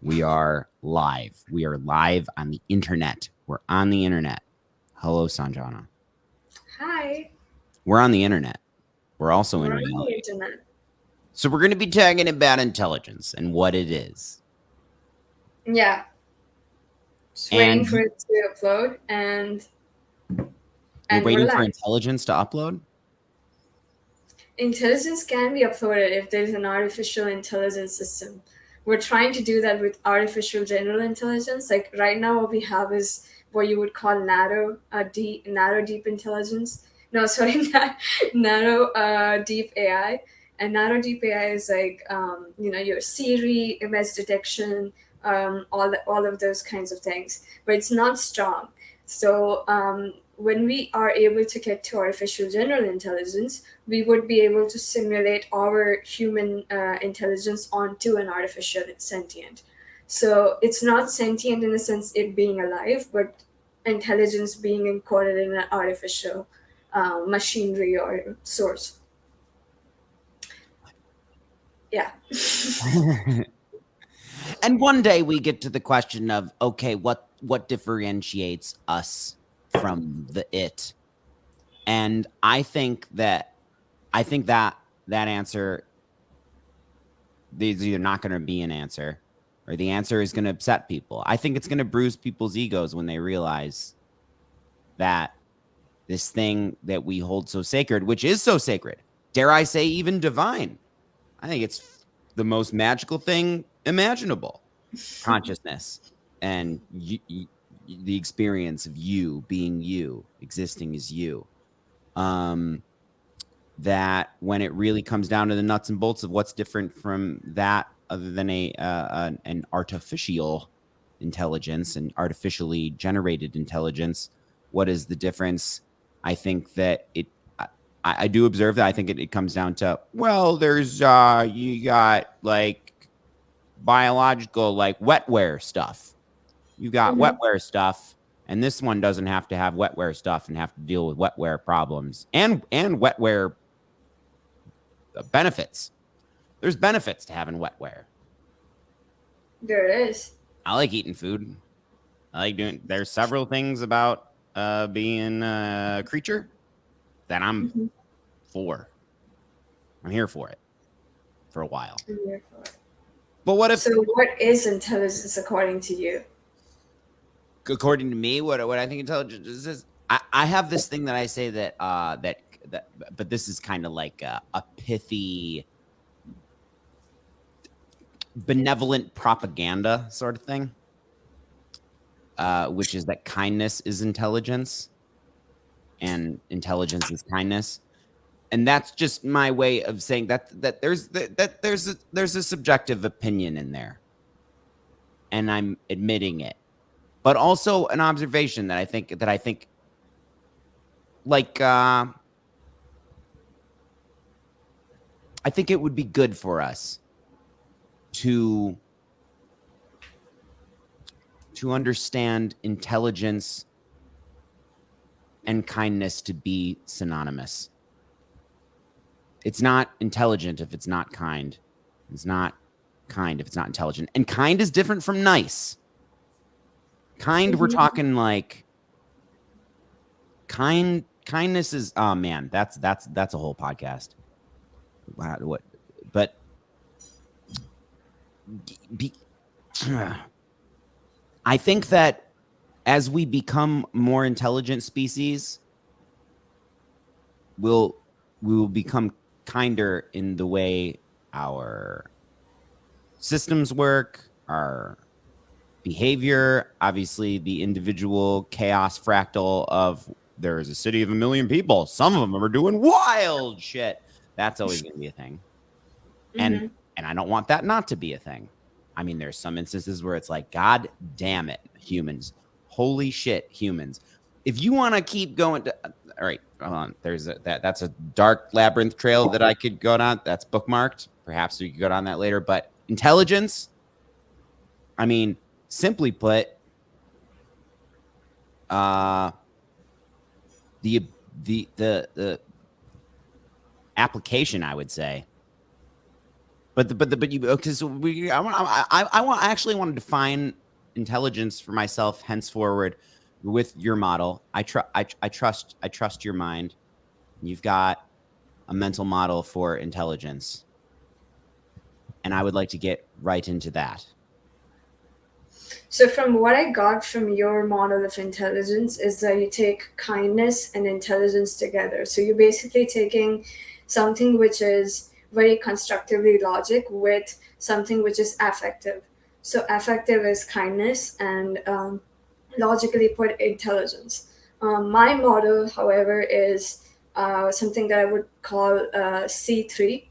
We are live. We are live on the internet. We're on the internet. Hello, Sanjana. Hi. We're on the internet. We're also in We're on the reality. internet. So we're going to be talking about intelligence and what it is. Yeah. Just waiting And for it to upload and you're we're waiting for live. intelligence to upload? Intelligence can be uploaded if there's an artificial intelligence system. We're trying to do that with artificial general intelligence. Like right now, what we have is what you would call narrow deep intelligence. No, sorry, narrow deep AI. And narrow deep AI is like your Siri, image detection, all of those kinds of things. But it's not strong. So when we are able to get to artificial general intelligence, we would be able to simulate our human intelligence onto an artificial sentient. So it's not sentient in the sense it being alive, but intelligence being encoded in an artificial machinery or source. Yeah. And one day we get to the question of, okay, what differentiates us from the it? And I think that answer, there's either not going to be an answer or the answer is going to upset people. I think it's going to bruise people's egos when they realize that this thing that we hold so sacred, which is so sacred, dare I say even divine, I think it's the most magical thing imaginable. Consciousness and the experience of you being you, existing as you. That when it really comes down to the nuts and bolts of what's different from that, other than an artificial intelligence and artificially generated intelligence, what is the difference? I think that I do observe that. I think it comes down to, well, there's you got like biological, like wetware stuff. You got Hmm. wetware stuff, and this one doesn't have to have wetware stuff and have to deal with wetware problems and wetware benefits. There's benefits to having wetware. There it is. I like eating food. I like doing. There's several things about being a creature that I'm Hmm. for. I'm here for it for a while. I'm here for it. But what if, So, what is intelligence according to you? according to me, what I think intelligence is, I have this thing that I say that but this is kind of like a pithy, benevolent propaganda sort of thing, which is that kindness is intelligence and intelligence is kindness. And that's just my way of saying that there's a subjective opinion in there, and I'm admitting it, but also an observation that I think like I think it would be good for us to understand intelligence and kindness to be synonymous. It's not intelligent if it's not kind. It's not kind if it's not intelligent. And kind is different from nice. Kind, we're Hmm. talking like kindness is, oh man, that's a whole podcast. What? But be, I think that as we become more intelligent species, we will become kinder in the way our systems work, our behavior, obviously the individual chaos fractal of there is a city of 1 million people. Some of them are doing wild shit. That's always going to be a thing. And Hmm. I don't want that not to be a thing. I mean, there's some instances where it's like, God damn it, humans. Holy shit, humans. If you want to keep going to, all right, hold on. That's a dark labyrinth trail that I could go down. That's bookmarked. Perhaps we could go down that later. But intelligence, I mean, simply put, the application, I would say, but you, because we I actually want to define intelligence for myself henceforward with your model. I trust your mind. You've got a mental model for intelligence, and I would like to get right into that. So, from what I got from your model of intelligence, is that you take kindness and intelligence together. So, you're basically taking something which is very constructively logic with something which is affective. So, affective is kindness, and logically put intelligence. My model, however, is something that I would call C3.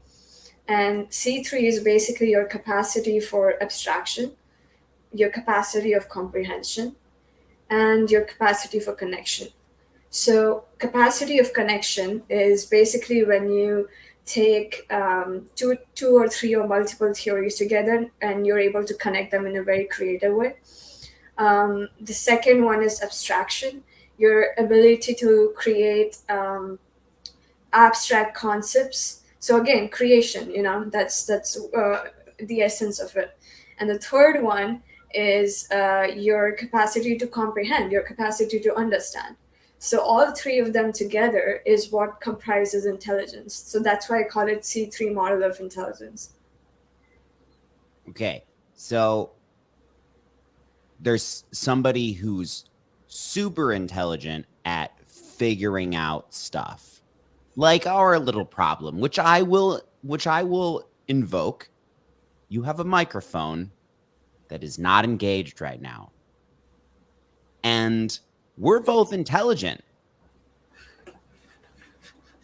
And C3 is basically your capacity for abstraction, your capacity of comprehension, and your capacity for connection. So, capacity of connection is basically when you take two or three or multiple theories together and you're able to connect them in a very creative way. The second one is abstraction, your ability to create abstract concepts. So again, creation, that's the essence of it. And the third one is your capacity to comprehend, your capacity to understand. So all three of them together is what comprises intelligence. So that's why I call it C3 model of intelligence. Okay, so there's somebody who's super intelligent at figuring out stuff, like our little problem, which I will invoke. You have a microphone that is not engaged right now, and we're both intelligent.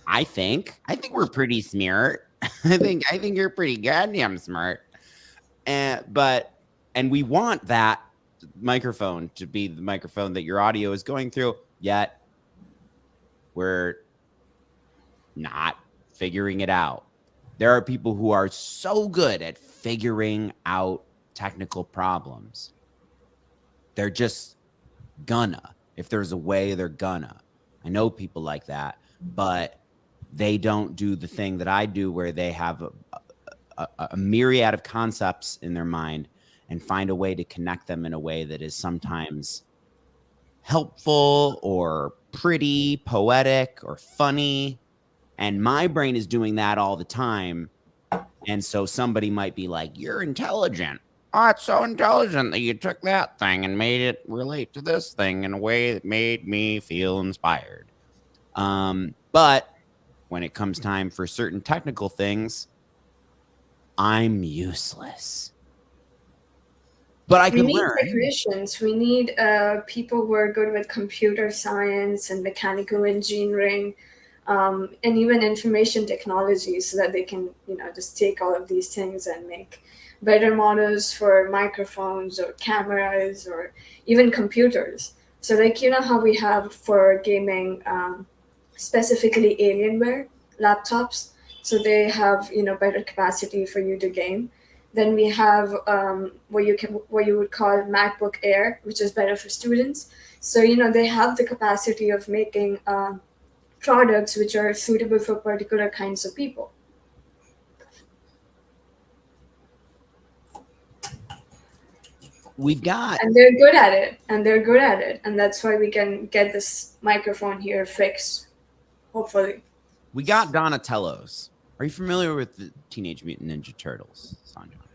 I think we're pretty smart. I think you're pretty goddamn smart. And we want that microphone to be the microphone that your audio is going through, yet we're not figuring it out. There are people who are so good at figuring out technical problems. They're just gonna. If there's a way, they're gonna. I know people like that, but they don't do the thing that I do where they have a myriad of concepts in their mind and find a way to connect them in a way that is sometimes helpful or pretty, poetic or funny. And my brain is doing that all the time. And so somebody might be like, "You're intelligent. Oh, it's so intelligent that you took that thing and made it relate to this thing in a way that made me feel inspired." But when it comes time for certain technical things, I'm useless. But I We could need learn. technicians. We need people who are good with computer science and mechanical engineering, and even information technology, so that they can, just take all of these things and make better models for microphones or cameras or even computers. So, like, how we have for gaming, specifically Alienware laptops, so they have better capacity for you to game. Then we have what you would call MacBook Air, which is better for students. So they have the capacity of making products which are suitable for particular kinds of people. We've got And they're good at it. And they're good at it. And that's why we can get this microphone here fixed, hopefully. we got Donatello's. Are you familiar with the Teenage Mutant Ninja Turtles, Sanjana?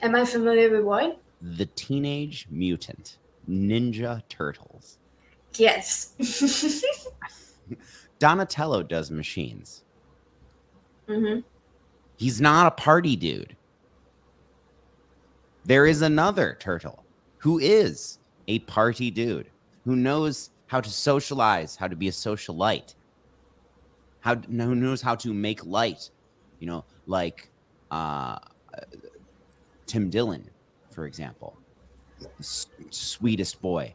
Am I familiar with what? The Teenage Mutant Ninja Turtles. Yes. Donatello does machines. Hmm. He's not a party dude. There is another turtle who is a party dude, who knows how to socialize, how to be a socialite, who knows how to make light, like Tim Dillon, for example, sweetest boy.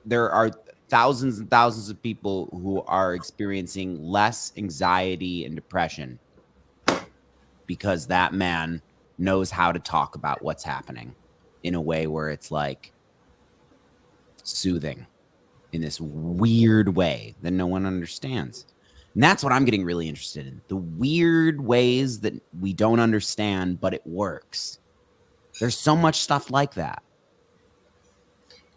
There are thousands and thousands of people who are experiencing less anxiety and depression because that man knows how to talk about what's happening in a way where it's like soothing in this weird way that no one understands. And that's what I'm getting really interested in. The weird ways that we don't understand, but it works. There's so much stuff like that.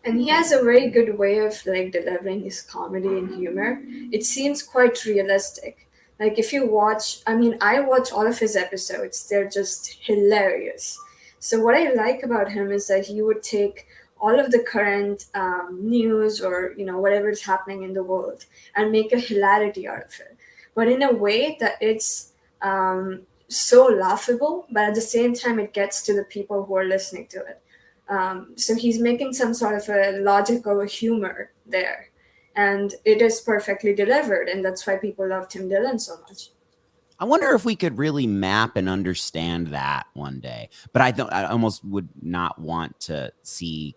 And he has a very good way of like delivering his comedy and humor. It seems quite realistic. Like if you watch, I mean, I watch all of his episodes. They're just hilarious. So what I like about him is that he would take all of the current news or whatever is happening in the world and make a hilarity out of it, but in a way that it's so laughable, but at the same time it gets to the people who are listening to it. So he's making some sort of a logical humor there, and it is perfectly delivered, and that's why people love Tim Dillon so much. I wonder if we could really map and understand that one day. But I almost would not want to see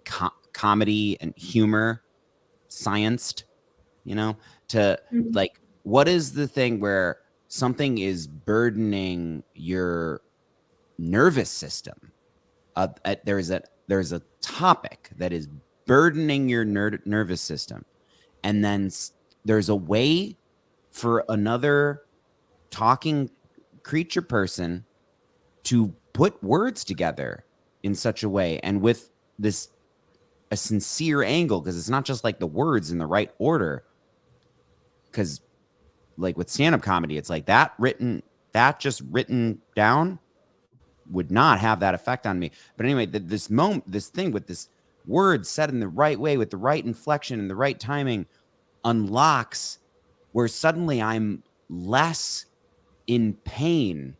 comedy and humor scienced, to Mhm. like, what is the thing where something is burdening your nervous system? There's a topic that is burdening your nervous system, and then there's a way for another talking creature person to put words together in such a way and with this a sincere angle, because it's not just like the words in the right order, because like with stand-up comedy, it's like that just written down would not have that effect on me. But anyway, this thing with this word said in the right way with the right inflection and the right timing unlocks where suddenly I'm less in pain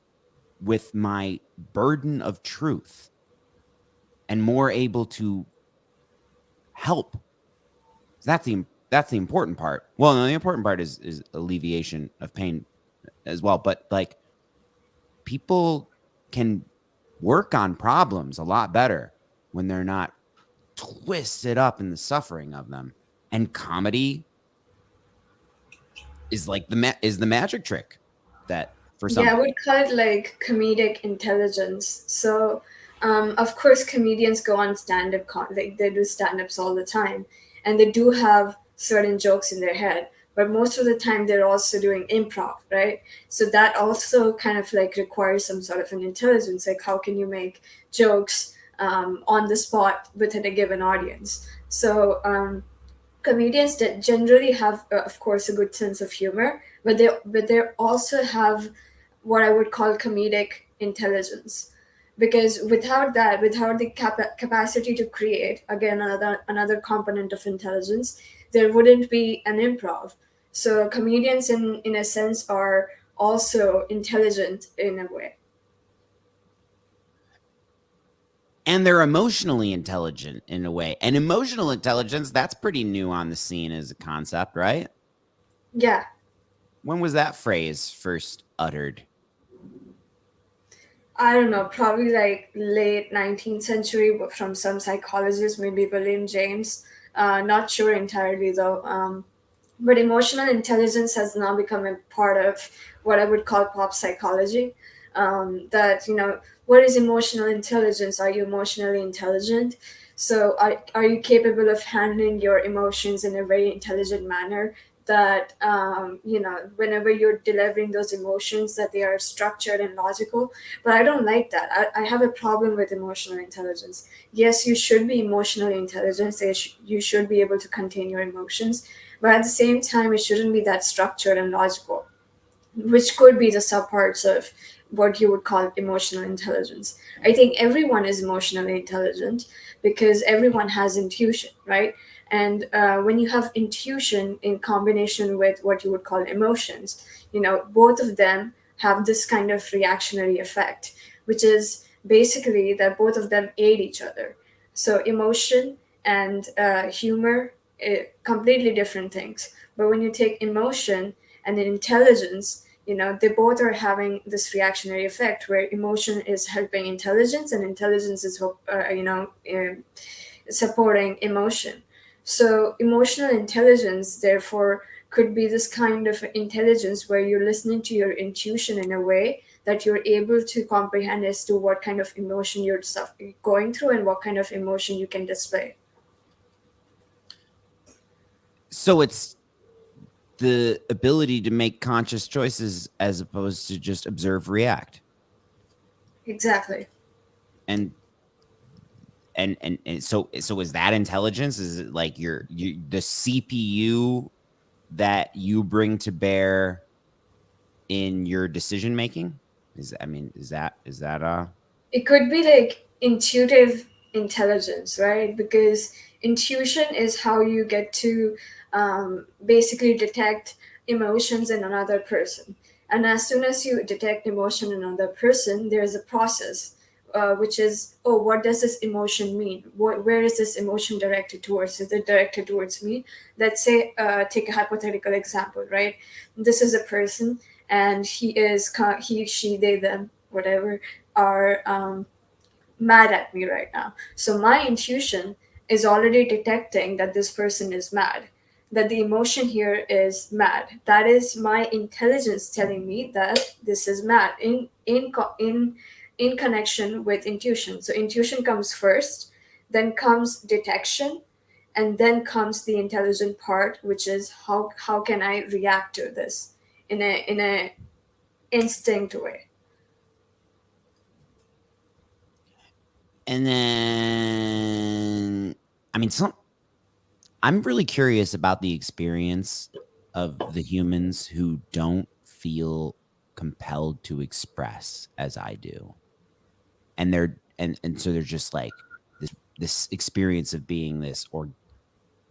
with my burden of truth and more able to help. That's the important part. Well, no, the important part is alleviation of pain as well. But like, people can work on problems a lot better when they're not twisted up in the suffering of them. And comedy is like the magic trick that for some Yeah, I people. would call it like comedic intelligence. So, of course, comedians go on stand-up like they do stand-ups all the time, and they do have certain jokes in their head. But most of the time, they're also doing improv, right? So that also kind of like requires some sort of an intelligence. Like, how can you make jokes on the spot within a given audience? So, comedians that generally have, of course, a good sense of humor, but they also have what I would call comedic intelligence, because without that, without the capacity to create, again, another component of intelligence, there wouldn't be an improv. So comedians in a sense are also intelligent in a way. And they're emotionally intelligent in a way. And emotional intelligence, that's pretty new on the scene as a concept, right? Yeah. When was that phrase first uttered? I don't know, probably like late 19th century from some psychologist, maybe William James. Not sure entirely though. But emotional intelligence has now become a part of what I would call pop psychology. What is emotional intelligence? Are you emotionally intelligent? So, are you capable of handling your emotions in a very intelligent manner? That whenever you're delivering those emotions, that they are structured and logical. But I don't like that. I have a problem with emotional intelligence. Yes, you should be emotionally intelligent. You should be able to contain your emotions, but at the same time it shouldn't be that structured and logical, which could be the subparts of what you would call emotional intelligence. I think everyone is emotionally intelligent because everyone has intuition, right? And when you have intuition in combination with what you would call emotions, both of them have this kind of reactionary effect, which is basically that both of them aid each other. So emotion and humor, completely different things. But when you take emotion and then intelligence, they both are having this reactionary effect where emotion is helping intelligence and intelligence is supporting emotion. So emotional intelligence therefore could be this kind of intelligence where you're listening to your intuition in a way that you're able to comprehend as to what kind of emotion you're going through and what kind of emotion you can display. So it's the ability to make conscious choices as opposed to just observe, react. Exactly. And so is that intelligence? Is it like the CPU that you bring to bear in your decision making? Is that It could be like intuitive intelligence, right? Because intuition is how you get to basically detect emotions in another person. And as soon as you detect emotion in another person, there's a process, which is, oh, what does this emotion mean? Where is this emotion directed towards? Is it directed towards me? Let's say, take a hypothetical example, right? This is a person, and he, she, they, them, whatever, are mad at me right now. So my intuition is already detecting that this person is mad, that the emotion here is mad. That is my intelligence telling me that this is mad in connection with intuition. So intuition comes first, then comes detection, and then comes the intelligent part, which is how can I react to this in a instinct way. and then some I'm really curious about the experience of the humans who don't feel compelled to express as I do. And so they're just like this experience of being this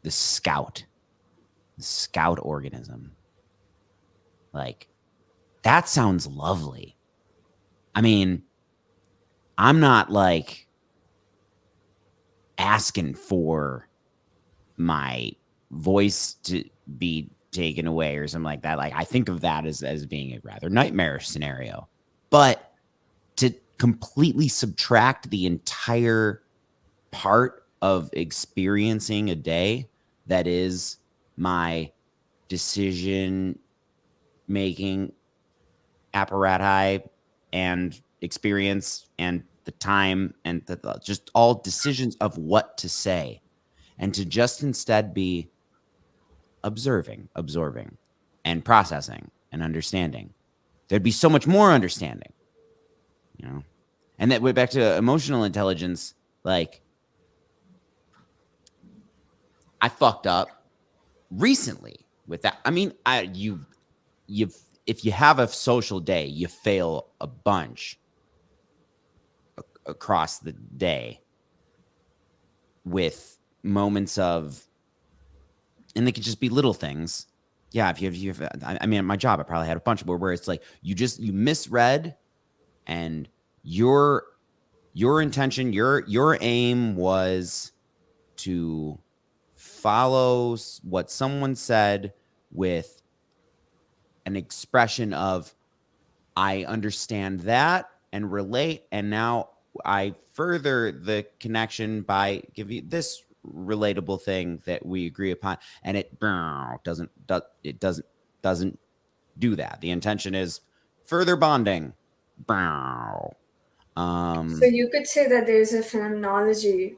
scout organism. Like, that sounds lovely. I mean, I'm not like asking for my voice to be taken away or something like that. Like, I think of that as being a rather nightmarish scenario. But to completely subtract the entire part of experiencing a day that is my decision making apparatus and experience and the time and just all decisions of what to say, and to just instead be observing, absorbing, and processing and understanding. There'd be so much more understanding, you know? And that went back to emotional intelligence. Like, I fucked up recently with that. I mean, you if you have a social day, you fail a bunch across the day with moments of, and they could just be little things. Yeah, if you have, I mean, at my job, I probably had a bunch of where it's like you misread, and your intention, your aim was to follow what someone said with an expression of, I understand that and relate, and now I further the connection by giving you this relatable thing that we agree upon, and it doesn't do that. The intention is further bonding. So Um, you could say that there is a phenomenology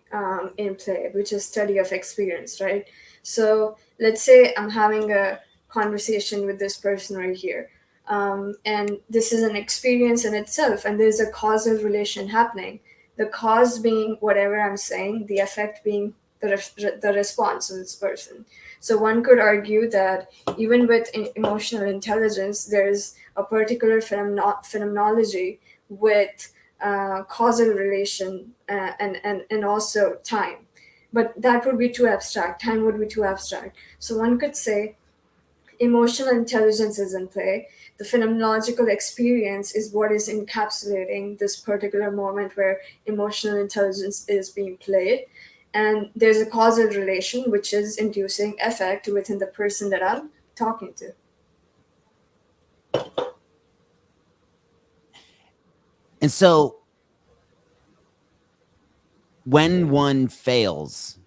in play, which is study of experience, right? So let's say I'm having a conversation with this person right here, and this is an experience in itself, and there's a causal relation happening. The cause being whatever I'm saying, the effect being the response of this person. So one could argue that even with emotional intelligence, there's a particular phenomenology with causal relation and also time. But that would be too abstract. Time would be too abstract. So one could say emotional intelligence is in play. The phenomenological experience is what is encapsulating this particular moment where emotional intelligence is being played. And there's a causal relation which is inducing effect within the person that I'm talking to. and so when one fails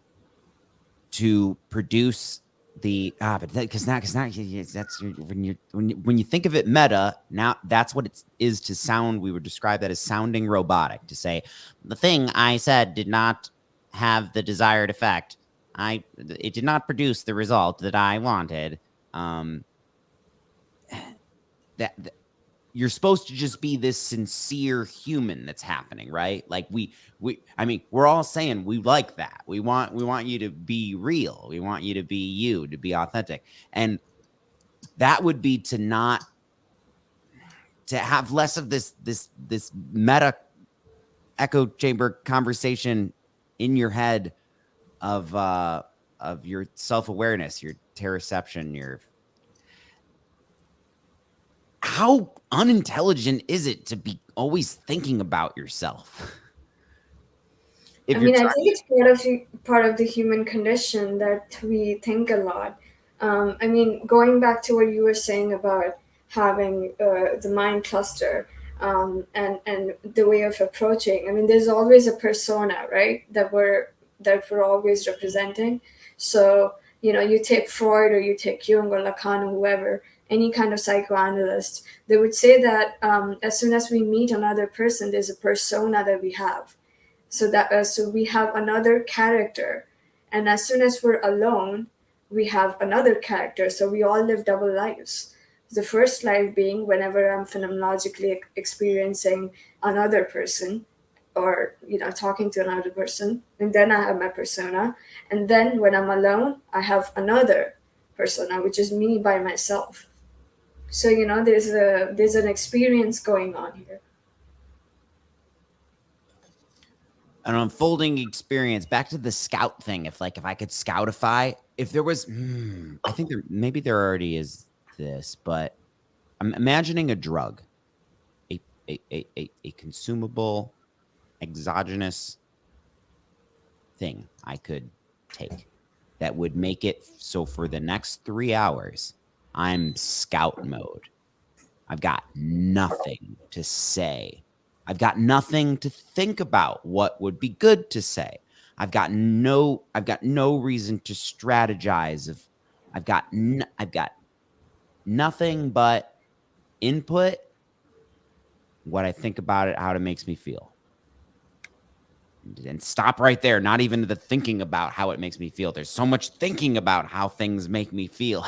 to produce but because now that's when you think of it meta, now that's what it is to sound. We would describe that as sounding robotic, to say the thing I said did not have the desired effect. It did not produce the result that I wanted. that you're supposed to just be this sincere human that's happening, right? Like I mean, we're all saying we like that. We want you to be real. We want you to be you, to be authentic. And that would be to have less of this meta echo chamber conversation in your head of your self-awareness, your interoception, your how unintelligent is it to be always thinking about yourself? I If you're mean, I trying, think it's part of the human condition that we think a lot. I mean, going back to what you were saying about having the mind cluster, and the way of approaching. I mean, there's always a persona, right? That we're always representing. So you take Freud or you take Jung or Lacan or whoever, any kind of psychoanalyst, they would say that as soon as we meet another person, there's a persona that we have, so we have another character, and as soon as we're alone, we have another character, so we all live double lives. The first life being whenever I'm phenomenologically experiencing another person, or talking to another person, and then I have my persona, and then when I'm alone I have another persona, which is me by myself. So there's an experience going on here. an unfolding experience. Back to the scout thing. If I could scoutify, if there was, I think there already is this, but I'm imagining a drug, a consumable exogenous thing I could take that would make it so for the next 3 hours, I'm scout mode. I've got nothing to say. I've got nothing to think about what would be good to say. I've got no reason to strategize. I've got nothing but input, what I think about it, how it makes me feel. And stop right there. Not even the thinking about how it makes me feel. There's so much thinking about how things make me feel.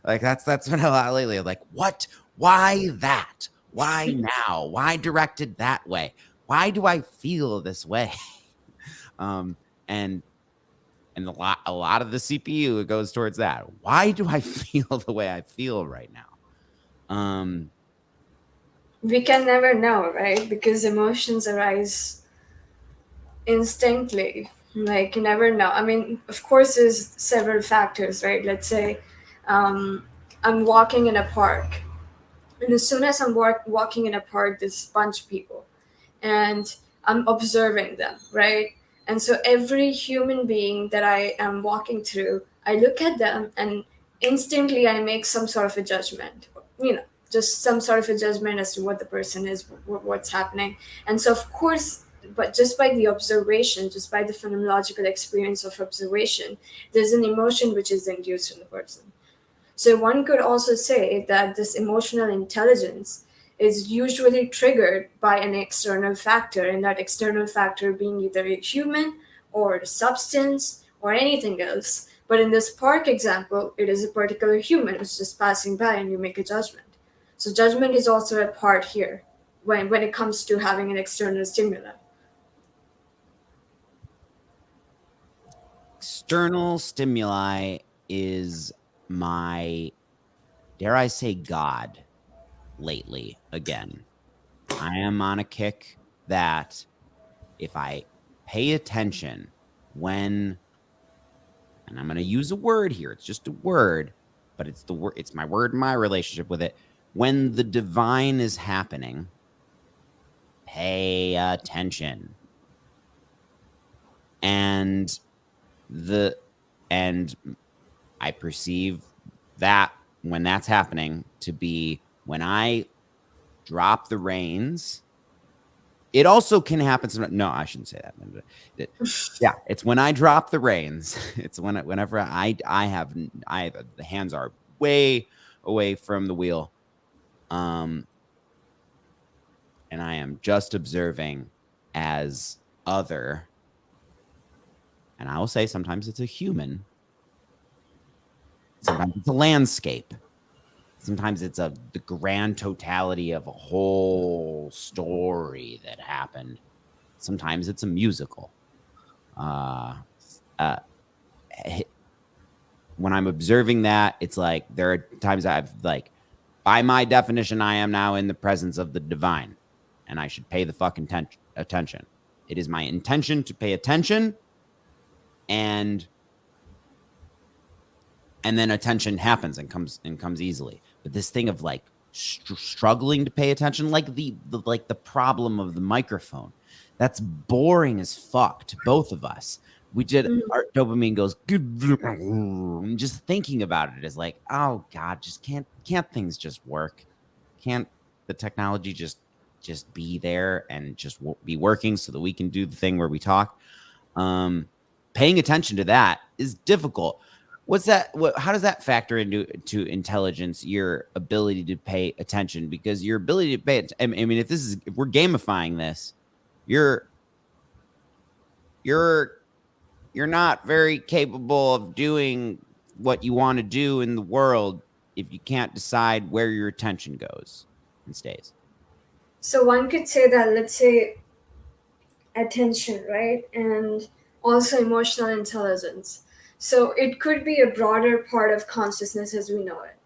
Like that's been a lot lately. Like, what? Why that? Why now? Why directed that way? Why do I feel this way? um, and a lot of the CPU, it goes towards that. Why do I feel the way I feel right now? We can never know, right? Because emotions arise instantly. Like, you never know. I mean, of course, there's several factors, right? Let's say I'm walking in a park, and as soon as I'm walking in a park, there's a bunch of people, and I'm observing them, right? And so every human being that I am walking through, I look at them and instantly I make some sort of a judgment, just some sort of a judgment as to what the person is, what's happening. And so, of course, but just by the observation, just by the phenomenological experience of observation, there's an emotion which is induced in the person. So one could also say that this emotional intelligence is usually triggered by an external factor, and that external factor being either a human or a substance or anything else. But in this park example, it is a particular human who's just passing by and you make a judgment. So judgment is also a part here when it comes to having an external stimuli. External stimuli is my, dare I say, God lately again. I am on a kick that if I pay attention when, and I'm going to use a word here, it's just a word, but it's the word, it's my word, my relationship with it. When the divine is happening, pay attention. And the, and I perceive that when that's happening to be when I drop the reins. It also can happen. No, I shouldn't say that. Yeah, it's when I drop the reins. It's whenever the hands are way away from the wheel, and I am just observing as other. And I will say sometimes it's a human, sometimes it's a landscape, Sometimes it's the grand totality of a whole story that happened. Sometimes it's a musical. Uh, uh, when I'm observing that, it's like there are times I've like, by my definition, I am now in the presence of the divine, and I should pay the fucking attention. It is my intention to pay attention, and then attention happens and comes easily. But this thing of like struggling to pay attention, like the problem of the microphone, that's boring as fuck to both of us. We did our dopamine goes just thinking about it is like, oh god, just can't things just work? Can't the technology just be there and just be working so that we can do the thing where we talk? Paying attention to that is difficult. What's that? How does that factor into intelligence? Your ability to pay attention, because your ability to pay. I mean, if we're gamifying this, you're not very capable of doing what you want to do in the world if you can't decide where your attention goes and stays. So one could say that, let's say, attention, right? And also emotional intelligence. So it could be a broader part of consciousness as we know it.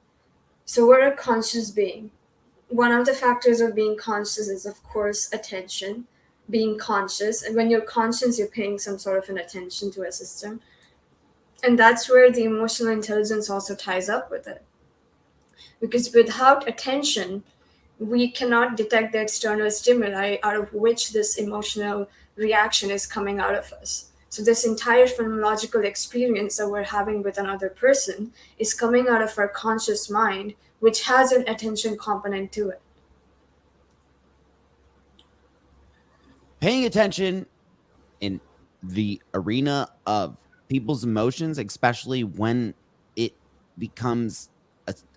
So we're a conscious being. One of the factors of being conscious is, of course, attention, being conscious. And when you're conscious, you're paying some sort of an attention to a system. And that's where the emotional intelligence also ties up with it. Because without attention, we cannot detect the external stimuli out of which this emotional reaction is coming out of us. So, this entire phenomenological experience that we're having with another person is coming out of our conscious mind, which has an attention component to it. Paying attention in the arena of people's emotions, especially when it becomes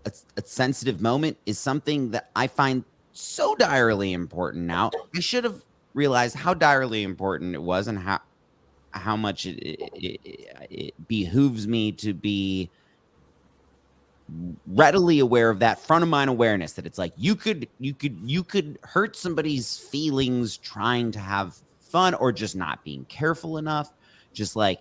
a sensitive moment, is something that I find so direly important now. I should have realized how direly important it was, and how much it behooves me to be readily aware of that front of mind awareness, that it's like you could hurt somebody's feelings trying to have fun, or just not being careful enough. Just like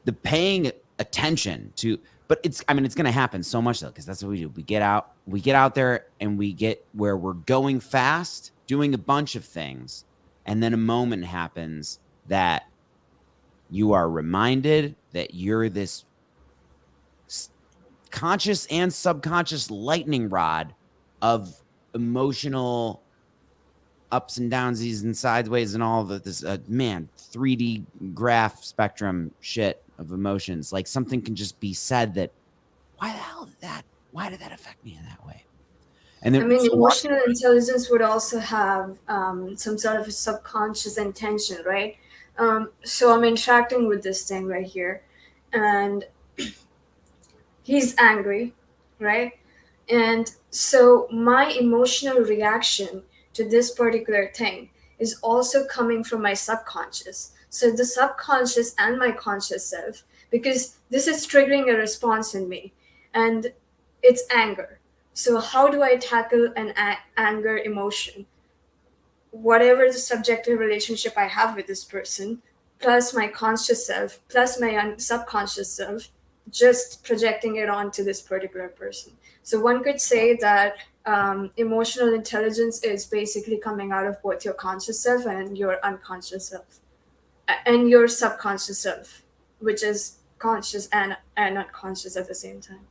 the paying attention to, but it's going to happen so much though, because that's what we do. We get out there and we get where we're going fast, doing a bunch of things, and then a moment happens that you are reminded that you're this conscious and subconscious lightning rod of emotional ups and downsies and sideways and all of this 3D graph spectrum shit of emotions. Like something can just be said that, why did that affect me in that way? And then, emotional intelligence would also have some sort of a subconscious intention, right? So I'm interacting with this thing right here, and he's angry, right? And so my emotional reaction to this particular thing is also coming from my subconscious. So the subconscious and my conscious self, because this is triggering a response in me, and it's anger. So how do I tackle an anger emotion? Whatever the subjective relationship I have with this person, plus my conscious self, plus my subconscious self, just projecting it onto this particular person. So one could say that emotional intelligence is basically coming out of both your conscious self and your unconscious self, and your subconscious self, which is conscious and unconscious at the same time.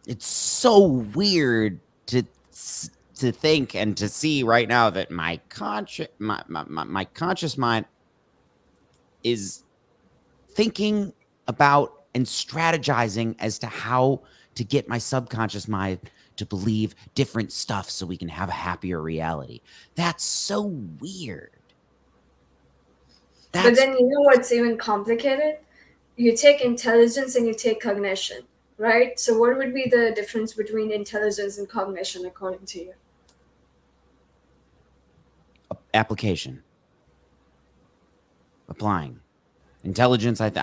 It's so weird to think and to see right now that my conscious mind is thinking about and strategizing as to how to get my subconscious mind to believe different stuff so we can have a happier reality. That's so weird. But then you know what's even complicated? You take intelligence and you take cognition, right? So what would be the difference between intelligence and cognition according to you? Application. Applying. Intelligence, when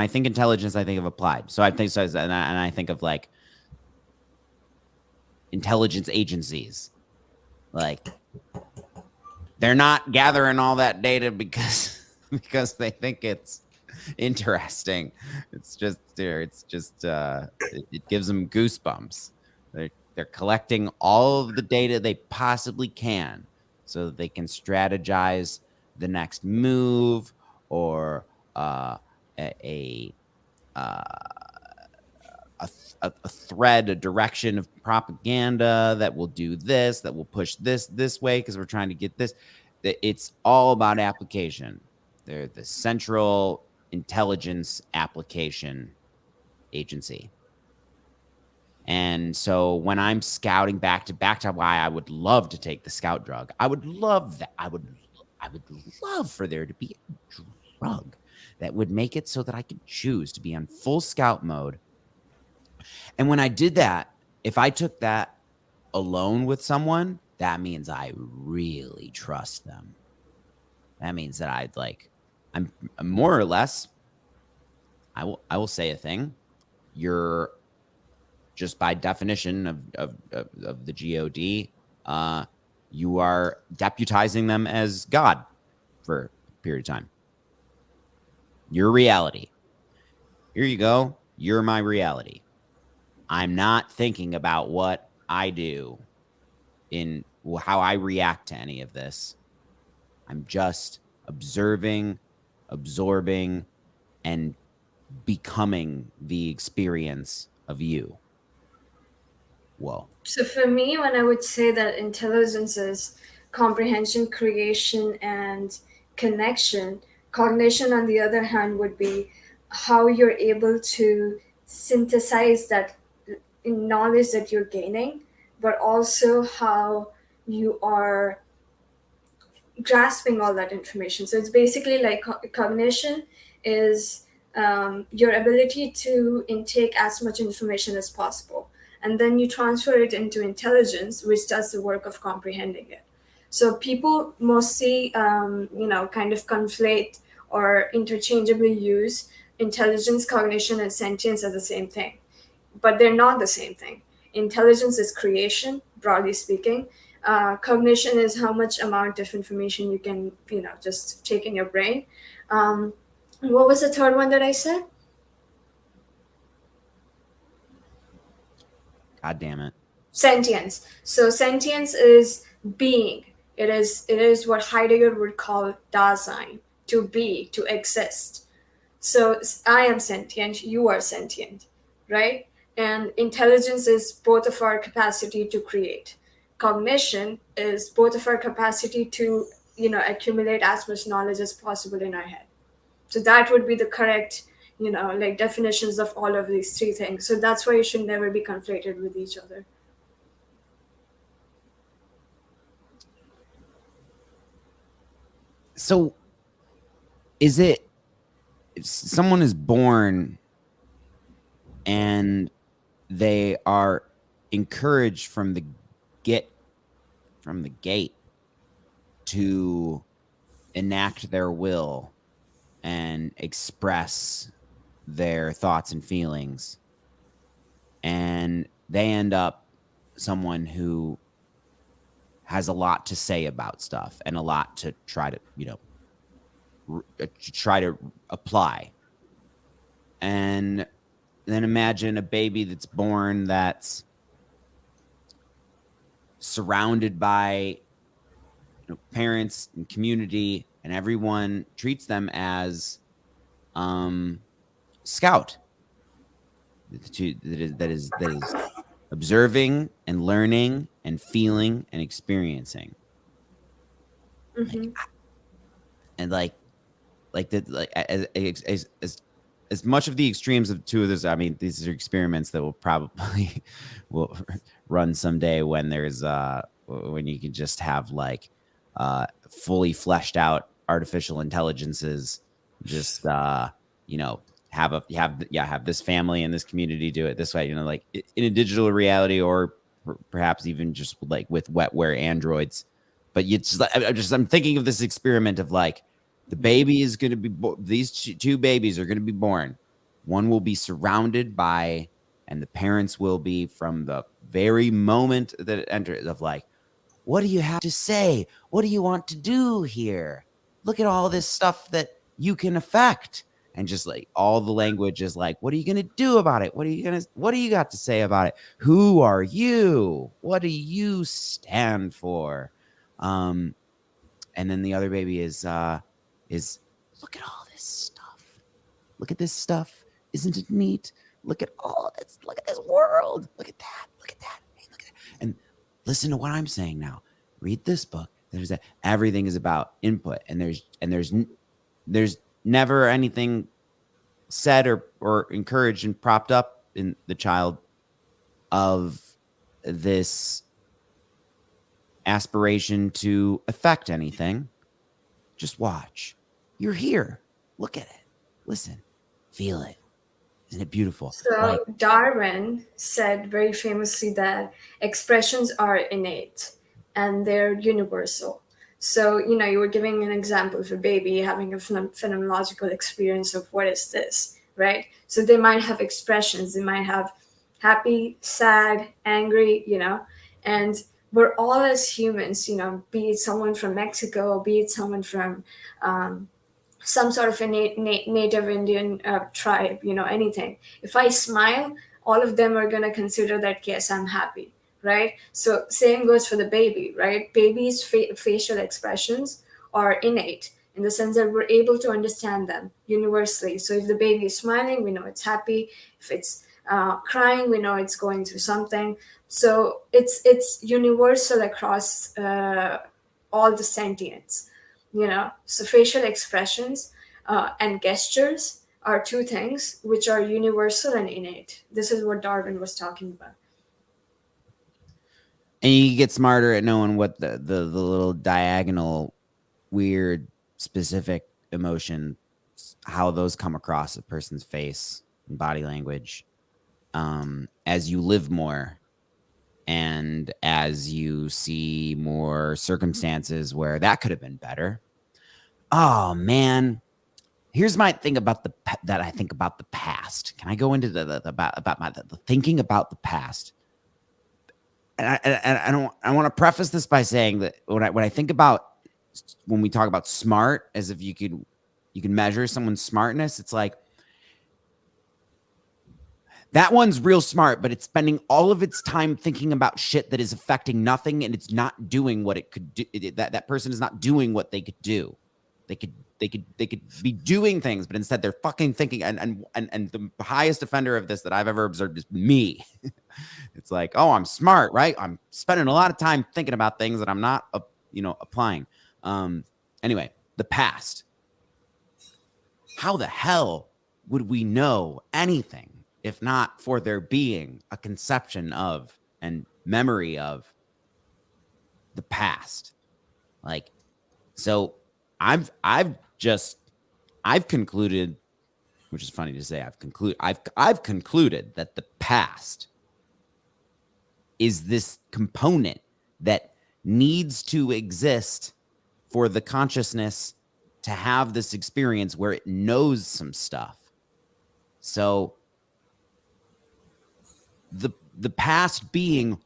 I think intelligence, I think of applied. So I think so, and I think of like intelligence agencies. Like, they're not gathering all that data because because they think it's interesting. It's just it gives them goosebumps. They're collecting all of the data they possibly can so that they can strategize the next move, or a uh, a thread, a direction of propaganda that will do this, that will push this way because we're trying to get this. It's all about application. They're the central intelligence application agency. And so when I'm scouting back to why I would love to take the scout drug, I would love that. I would love for there to be a drug that would make it so that I could choose to be on full scout mode. And when I did that, if I took that alone with someone, that means I really trust them. That means that I'm more or less, I will say a thing. You're just by definition of the GOD, you are deputizing them as God for a period of time. Your reality. Here you go. You're my reality. I'm not thinking about what I do in how I react to any of this. I'm just observing, absorbing, and becoming the experience of you. Whoa. So for me, when I would say that intelligence is comprehension, creation, and connection, cognition, on the other hand, would be how you're able to synthesize that knowledge that you're gaining, but also how you are grasping all that information. So it's basically like cognition is your ability to intake as much information as possible. And then you transfer it into intelligence, which does the work of comprehending it. So people mostly, kind of conflate or interchangeably use intelligence, cognition, and sentience as the same thing, but they're not the same thing. Intelligence is creation, broadly speaking. Cognition is how much amount of information you can, just take in your brain. Um, what was the third one that I said? God damn it. Sentience. So sentience is being. It is what Heidegger would call Dasein, to be, to exist. So I am sentient, you are sentient, right? And intelligence is both of our capacity to create. Cognition is both of our capacity to, accumulate as much knowledge as possible in our head. So that would be the correct, like definitions of all of these three things. So that's why you should never be conflated with each other. So is it, if someone is born and they are encouraged from the gate to enact their will and express their thoughts and feelings, and they end up someone who has a lot to say about stuff and a lot to try to apply. And then imagine a baby that's born that's surrounded by parents and community, and everyone treats them as scout that is observing and learning and feeling and experiencing. Mm-hmm. And like that, like as much of the extremes of two of those. I mean, these are experiments that will probably will run someday when there's when you can just have like fully fleshed out artificial intelligences, just have this family and this community do it this way, like in a digital reality, or perhaps even just like with wetware androids. But I'm thinking of this experiment of like, the baby is going to be these two babies are going to be born. One will be surrounded by And the parents will be, from the very moment that it enters, of like, what do you have to say? What do you want to do here? Look at all this stuff that you can affect. And just like all the language is like, what are you going to do about it? What do you got to say about it? Who are you? What do you stand for? And then the other baby is look at all this stuff. Look at this stuff. Isn't it neat? Look at all this. Look at this world. Look at that. Look at that. Look at that. And listen to what I'm saying now. Read this book. There's that. Everything is about input, and there's never anything said or encouraged and propped up in the child of this aspiration to affect anything. Just watch. You're here. Look at it. Listen. Feel it. Isn't it beautiful? So Darwin said very famously that expressions are innate and they're universal. So, you were giving an example of a baby having a phenomenological experience of what is this, right? So they might have expressions. They might have happy, sad, angry, and we're all as humans, be it someone from Mexico, be it someone from some sort of a native Indian tribe, anything. If I smile, all of them are going to consider that, yes, I'm happy, right? So same goes for the baby, right? Babies' facial expressions are innate in the sense that we're able to understand them universally. So if the baby is smiling, we know it's happy. If it's crying, we know it's going through something. So it's universal across all the sentience. So facial expressions and gestures are two things which are universal and innate. This is what Darwin was talking about. And you get smarter at knowing what the little diagonal, weird, specific emotion, how those come across a person's face and body language as you live more. And as you see more circumstances where that could have been better. Oh man, here's my thing about that I think about the past. Can I go into the thinking about the past? And I want to preface this by saying that when I think about, when we talk about smart, as if you can measure someone's smartness, it's like, that one's real smart, but it's spending all of its time thinking about shit that is affecting nothing, and it's not doing what it could do. That person is not doing what they could do. They could be doing things, but instead they're fucking thinking. And the highest offender of this that I've ever observed is me. It's like, oh, I'm smart, right? I'm spending a lot of time thinking about things that I'm not, applying. Anyway, the past. How the hell would we know anything if not for there being a conception of and memory of the past? Like, so I've concluded, which is funny to say, I've concluded that the past is this component that needs to exist for the consciousness to have this experience where it knows some stuff. So the past being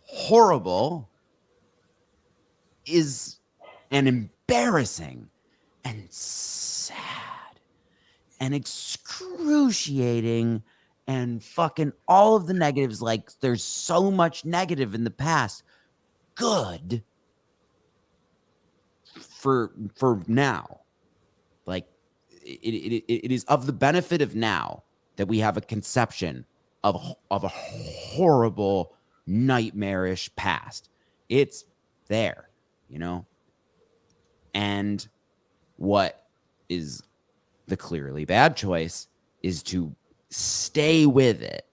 horrible is an embarrassing and sad and excruciating and fucking all of the negatives. Like, there's so much negative in the past. Good for now. Like, it is of the benefit of now that we have a conception of a horrible, nightmarish past. It's there, and what is the clearly bad choice is to stay with it,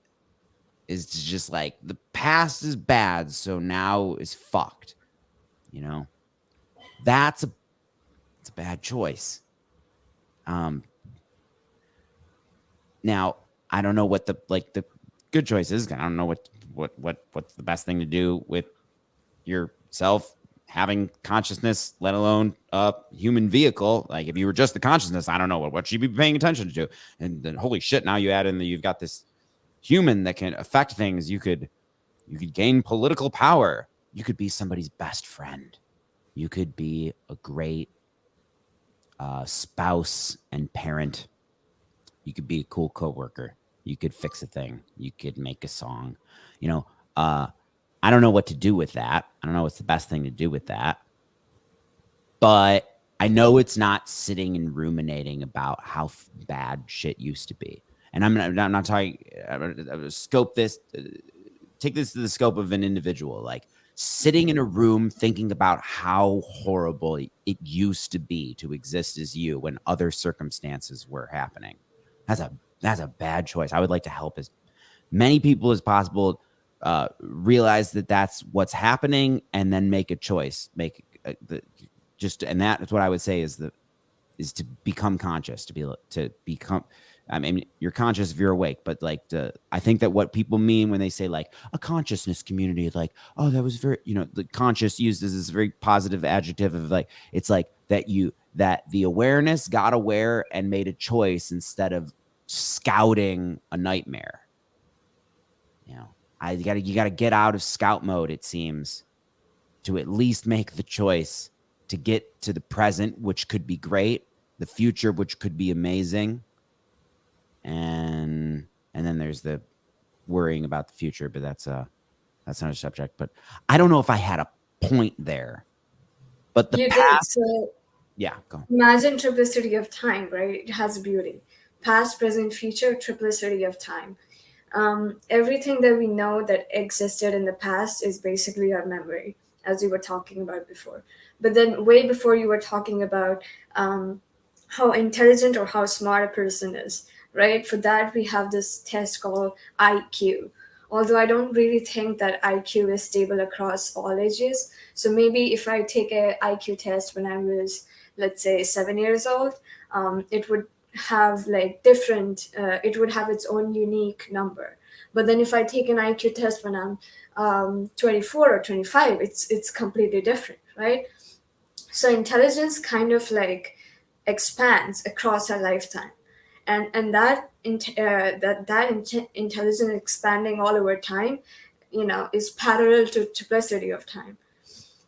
is to just like, the past is bad, so now is fucked. It's a bad choice. Now I don't know what the good choice is. I don't know what's the best thing to do with yourself having consciousness, let alone a human vehicle. Like, if you were just the consciousness, I don't know what you'd be paying attention to. And then, holy shit, now you add in that you've got this human that can affect things. You could gain political power. You could be somebody's best friend. You could be a great spouse and parent. You could be a cool coworker. You could fix a thing. You could make a song. You know, I don't know what to do with that. I don't know what's the best thing to do with that. But I know it's not sitting and ruminating about how bad shit used to be. And I'm not talking. Scope this. Take this to the scope of an individual. Like sitting in a room thinking about how horrible it used to be to exist as you when other circumstances were happening. That's a bad choice. I would like to help as many people as possible realize that that's what's happening, and then make a choice. And that is what I would say is to become conscious, to become. I mean, you're conscious if you're awake, but like I think that what people mean when they say like a consciousness community is like, oh, that was very, the conscious used as this very positive adjective of like, it's like that the awareness got aware and made a choice instead of scouting a nightmare. You gotta get out of scout mode, it seems, to at least make the choice to get to the present, which could be great, the future, which could be amazing. And then there's the worrying about the future, but that's another subject. But I don't know if I had a point there. But the You did. past, So yeah, go on. imagine triplicity of time, right? It has beauty. Past, present, future, triplicity of time. Everything that we know that existed in the past is basically our memory, as we were talking about before. But then, way before, you were talking about how intelligent or how smart a person is, right? For that, we have this test called IQ. Although I don't really think that IQ is stable across all ages. So maybe if I take a IQ test when I was, let's say, 7 years old, it would have like different, it would have its own unique number. But then if I take an IQ test when I'm 24 or 25, it's completely different, right? So intelligence kind of like expands across our lifetime, and intelligence expanding all over time, is parallel to triplicity of time,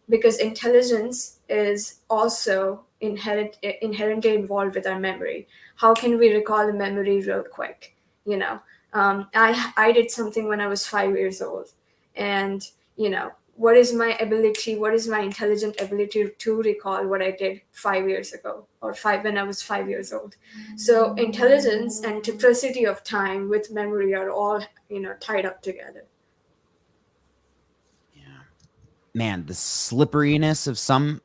because intelligence is also inherently involved with our memory. How can we recall a memory real quick? I did something when I was 5 years old, and what is my ability? What is my intelligent ability to recall what I did 5 years ago, or when I was 5 years old? So intelligence and triplicity of time with memory are all tied up together. Yeah, man, the slipperiness of some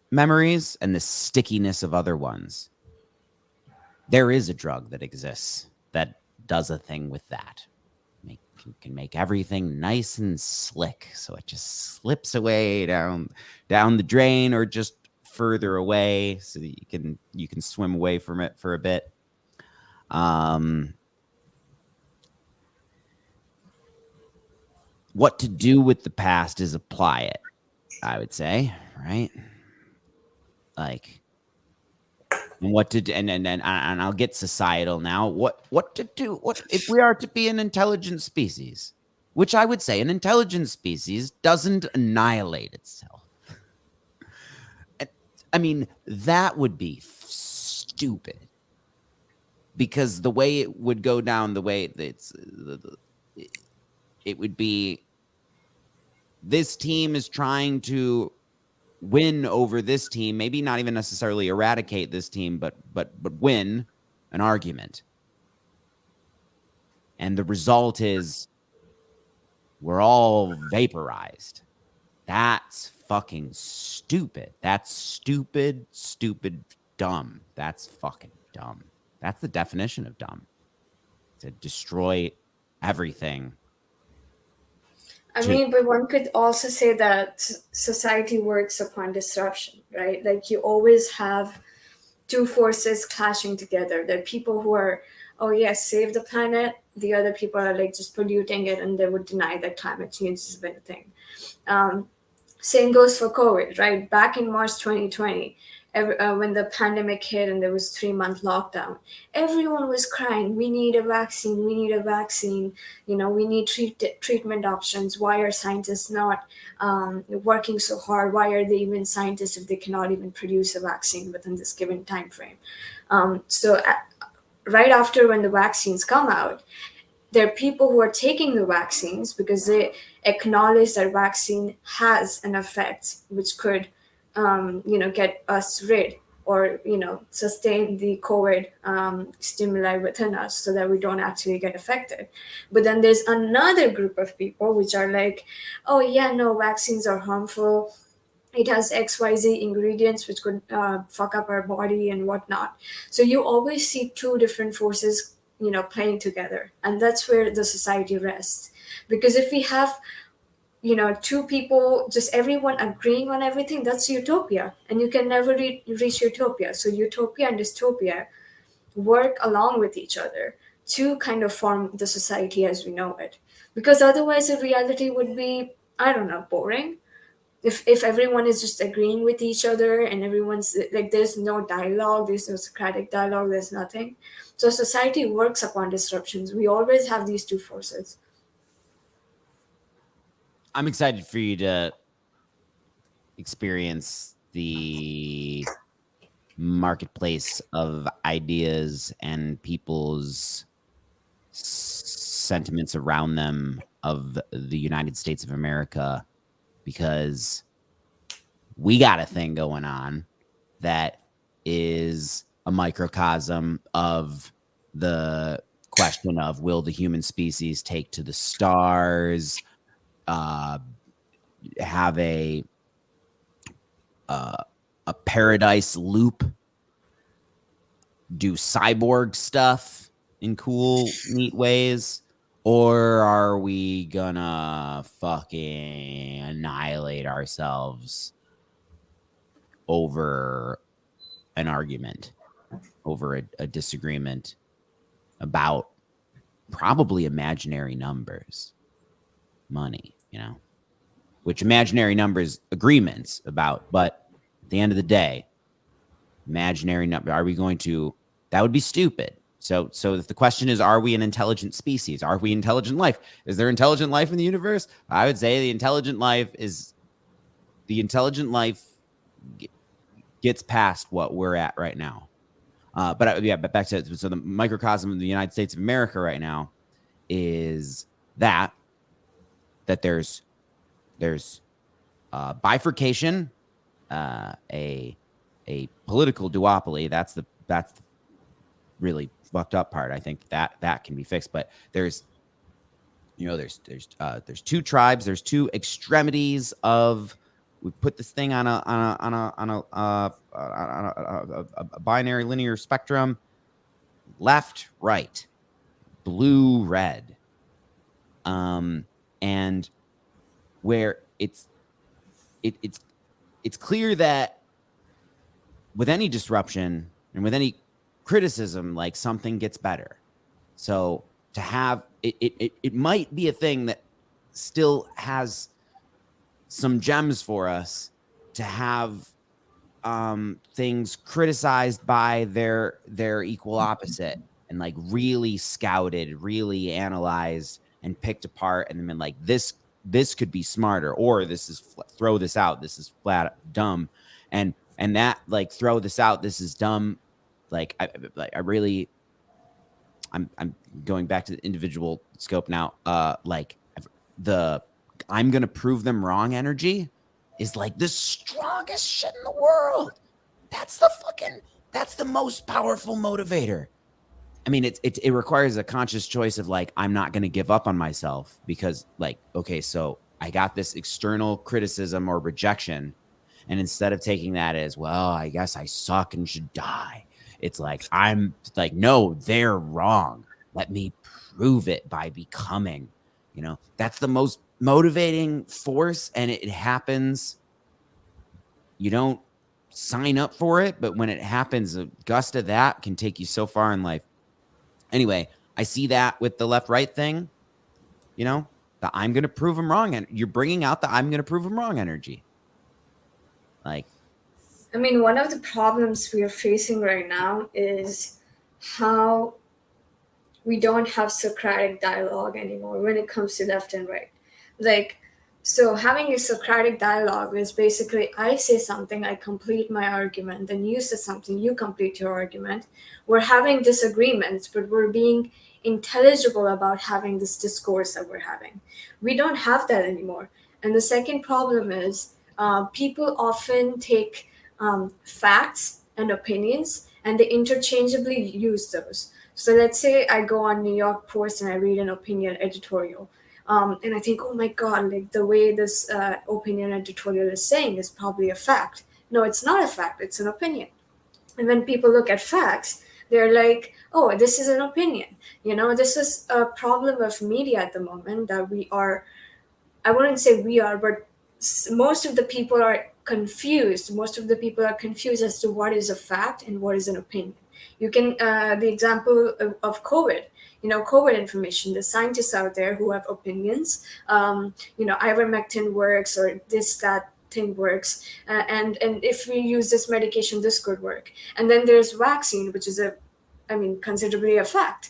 memories and the stickiness of other ones. There is a drug that exists that does a thing with that. Can make everything nice and slick, so it just slips away down the drain, or just further away, so that you can swim away from it for a bit. What to do with the past is apply it, I would say, right? Like, and what to do, and I'll get societal now. What to do? What if we are to be an intelligent species? Which I would say an intelligent species doesn't annihilate itself. I mean, that would be stupid, because the way it would go down, the way it would be, this team is trying to win over this team, maybe not even necessarily eradicate this team, but win an argument. And the result is we're all vaporized. That's fucking stupid. That's stupid, dumb. That's fucking dumb. That's the definition of dumb. To destroy everything. I mean, but one could also say that society works upon disruption, right? Like you always have two forces clashing together. There are people who are, oh yes, save the planet. The other people are like just polluting it, and they would deny that climate change has been a thing. Same goes for COVID, right? Back in March 2020, when the pandemic hit and there was 3-month lockdown, everyone was crying, we need a vaccine, we need a vaccine, we need treatment options. Why are scientists not working so hard? Why are they even scientists if they cannot even produce a vaccine within this given time frame? Right after, when the vaccines come out, there are people who are taking the vaccines because they acknowledge that vaccine has an effect which could, get us rid, or sustain the COVID stimuli within us so that we don't actually get affected. But then there's another group of people which are like, oh yeah, no, vaccines are harmful, it has XYZ ingredients which could fuck up our body and whatnot. So you always see two different forces, playing together, and that's where the society rests. Because if we have, two people, just everyone agreeing on everything, that's utopia, and you can never reach utopia. So utopia and dystopia work along with each other to kind of form the society as we know it. Because otherwise, the reality would be, I don't know, boring. If everyone is just agreeing with each other and everyone's like, there's no dialogue, there's no Socratic dialogue, there's nothing. So society works upon disruptions. We always have these two forces. I'm excited for you to experience the marketplace of ideas and people's sentiments around them of the United States of America, because we got a thing going on that is a microcosm of the question of, will the human species take to the stars, have a paradise loop, do cyborg stuff in cool, neat ways, or are we gonna fucking annihilate ourselves over an argument, over a disagreement about probably imaginary numbers, money, which imaginary numbers agreements about, but at the end of the day, imaginary number, are we going to, that would be stupid. So if the question is, are we an intelligent species? Are we intelligent life? Is there intelligent life in the universe? I would say the intelligent life gets past what we're at right now. But back to it. So the microcosm of the United States of America right now is that there's bifurcation, a political duopoly. That's really fucked up part. I think that can be fixed, but there's two tribes, there's two extremities of, we put this thing on a binary linear spectrum, left, right, blue, red, and where it's clear that with any disruption and with any criticism, like, something gets better. So to have it might be a thing that still has some gems for us, to have things criticized by their equal opposite, and like really scouted, really analyzed and picked apart, and then been like, this could be smarter, or this is throw this out, this is flat dumb, and that, like, throw this out, this is dumb, like I really, I'm going back to the individual scope now. Like, the I'm gonna prove them wrong energy is like the strongest shit in the world. That's the most powerful motivator. I mean, it requires a conscious choice of, like, I'm not gonna give up on myself, because, like, okay, so I got this external criticism or rejection, and instead of taking that as, well, I guess I suck and should die, it's like, I'm like, no, they're wrong. Let me prove it by becoming, that's the most motivating force. And it happens. You don't sign up for it, but when it happens, a gust of that can take you so far in life. Anyway, I see that with the left right thing, the I'm going to prove them wrong. And you're bringing out the I'm going to prove them wrong energy. Like, I mean, one of the problems we are facing right now is how we don't have Socratic dialogue anymore when it comes to left and right. Like, so having a Socratic dialogue is basically I say something, I complete my argument, then you say something, you complete your argument. We're having disagreements, but we're being intelligible about having this discourse that we're having. We don't have that anymore. And the second problem is people often take facts and opinions and they interchangeably use those. So let's say I go on New York Post and I read an opinion editorial. And I think, oh my God, like the way this opinion editorial is saying is probably a fact. No, it's not a fact, it's an opinion. And when people look at facts, they're like, oh, this is an opinion. This is a problem of media at the moment that we are, I wouldn't say we are, but most of the people are confused. Most of the people are confused as to what is a fact and what is an opinion. You can, the example of COVID, COVID information, the scientists out there who have opinions, ivermectin works or this, that thing works. And if we use this medication, this could work. And then there's vaccine, which is considerably a fact.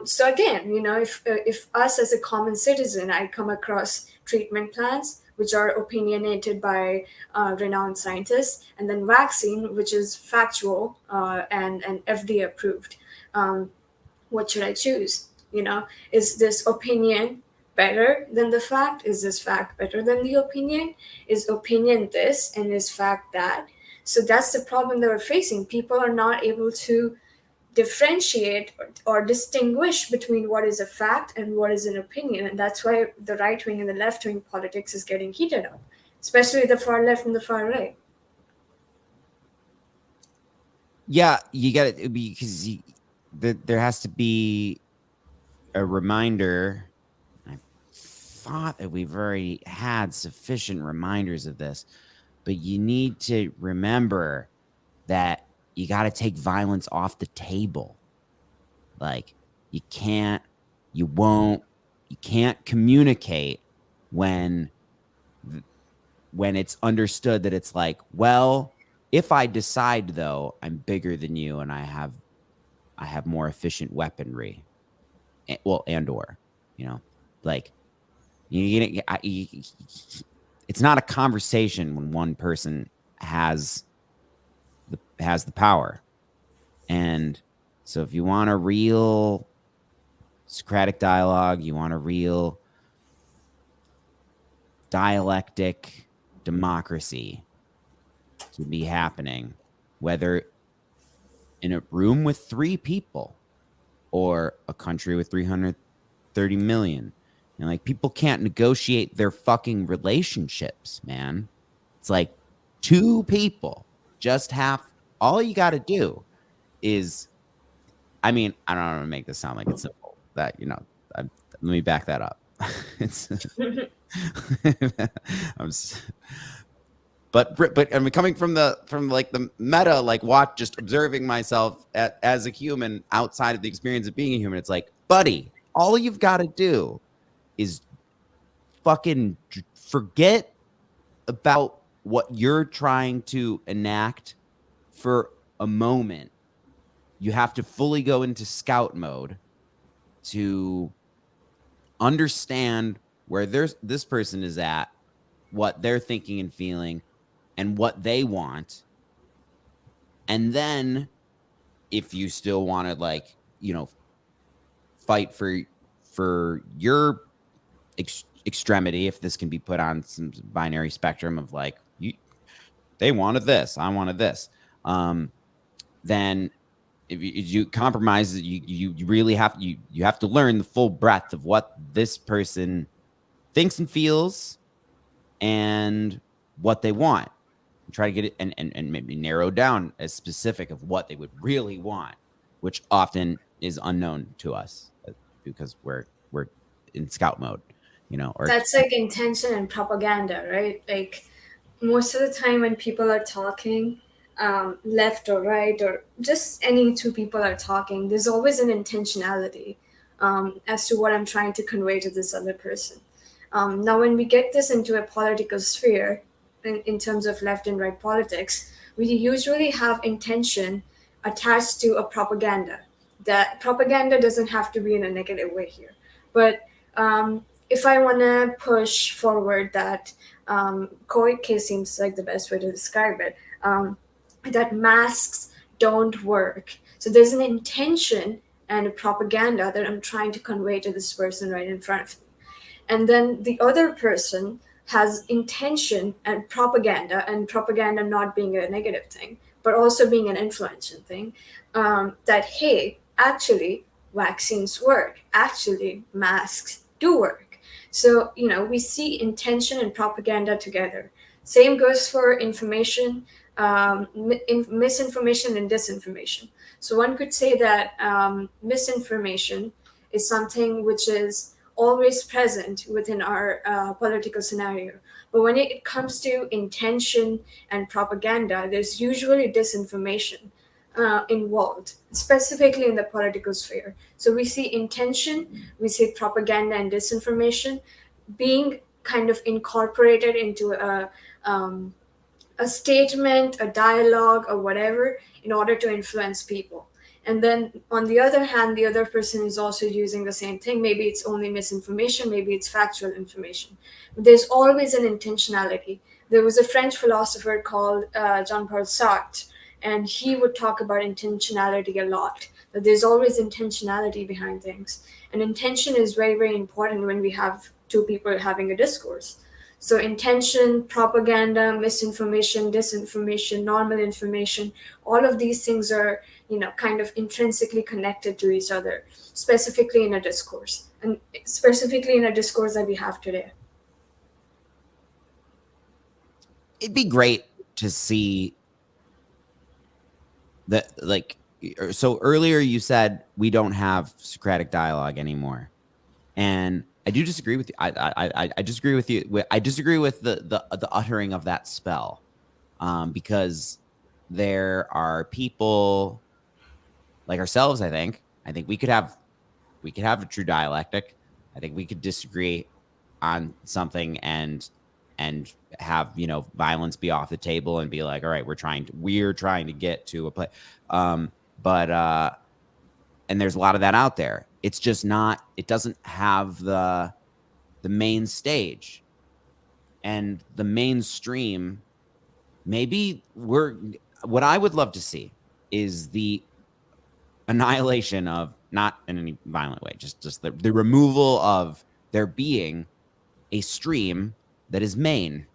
So again, if us as a common citizen, I come across treatment plans which are opinionated by renowned scientists, and then vaccine, which is factual and FDA approved. What should I choose? Is this opinion better than the fact? Is this fact better than the opinion? Is opinion this and is fact that? So that's the problem that we're facing. People are not able to differentiate or distinguish between what is a fact and what is an opinion. And that's why the right wing and the left wing politics is getting heated up, especially the far left and the far right. Yeah, you got it because there has to be a reminder. I thought that we've already had sufficient reminders of this, but you need to remember that you got to take violence off the table. Like you can't, you won't, you can't communicate when it's understood that it's like, well, if I decide though, I'm bigger than you and I have more efficient weaponry. Well, and or, like it's not a conversation when one person has the power. And so if you want a real Socratic dialogue, you want a real dialectic democracy to be happening, whether in a room with 3 people or a country with 330 million. Like people can't negotiate their fucking relationships, man. It's like 2 people just have, all you got to do is, I mean, I don't want to make this sound like it's simple. That let me back that up. It's, but I'm coming from like the meta, like watch, just observing myself as a human outside of the experience of being a human. It's like, buddy, all you've got to do is fucking forget about what you're trying to enact for a moment. You have to fully go into scout mode to understand where this person is at, what they're thinking and feeling, and what they want. And then if you still want to, like, fight for your extremity, if this can be put on some binary spectrum of like, they wanted this, I wanted this, then if you compromise, you really have you have to learn the full breadth of what this person thinks and feels and what they want, and try to get it and maybe narrow down as specific of what they would really want, which often is unknown to us because we're in scout mode, or That's like intention and propaganda, right? Like most of the time when people are talking, left or right, or just any 2 people are talking, there's always an intentionality as to what I'm trying to convey to this other person. Now, when we get this into a political sphere, in terms of left and right politics, we usually have intention attached to a propaganda. That propaganda doesn't have to be in a negative way here, but if I want to push forward that COVID case seems like the best way to describe it, that masks don't work. So there's an intention and a propaganda that I'm trying to convey to this person right in front of me. And then the other person has intention and propaganda not being a negative thing, but also being an influential thing, that, hey, actually, vaccines work. Actually, masks do work. So, we see intention and propaganda together. Same goes for information, misinformation and disinformation. So one could say that misinformation is something which is always present within our political scenario. But when it comes to intention and propaganda, there's usually disinformation involved, specifically in the political sphere. So we see intention, we see propaganda and disinformation being kind of incorporated into a statement, a dialogue, or whatever in order to influence people. And then on the other hand, the other person is also using the same thing. Maybe it's only misinformation, maybe it's factual information. But there's always an intentionality. There was a French philosopher called Jean-Paul Sartre, and he would talk about intentionality a lot. That there's always intentionality behind things. And intention is very, very important when we have two people having a discourse. So intention, propaganda, misinformation, disinformation, normal information, all of these things are, kind of intrinsically connected to each other, specifically in a discourse, and specifically in a discourse that we have today. It'd be great to see that, like, so earlier you said we don't have Socratic dialogue anymore, and I do disagree with you. I disagree with you. I disagree with the uttering of that spell, because there are people like ourselves. I think we could have a true dialectic. I think we could disagree on something and have, violence be off the table and be like, all right, we're trying to get to a place. But and there's a lot of that out there. It's just not. It doesn't have the main stage and the mainstream. Maybe what I would love to see is the annihilation of, not in any violent way, just the removal of there being a stream that is main.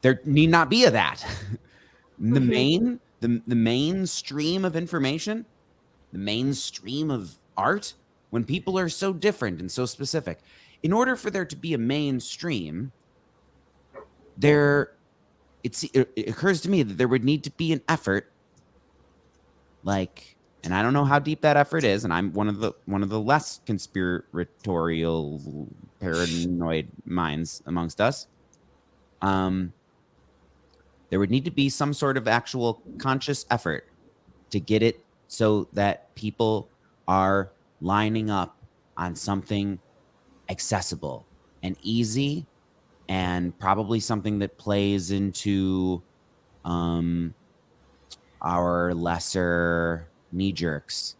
There need not be a that. Mm-hmm. The main stream of information, the mainstream of art, when people are so different and so specific. In order for there to be a mainstream, there it occurs to me that there would need to be an effort, like, and I don't know how deep that effort is, and I'm one of the less conspiratorial paranoid minds amongst us. Um there would need to be some sort of actual conscious effort to get it so that people are lining up on something accessible and easy, and probably something that plays into um, our lesser knee jerks,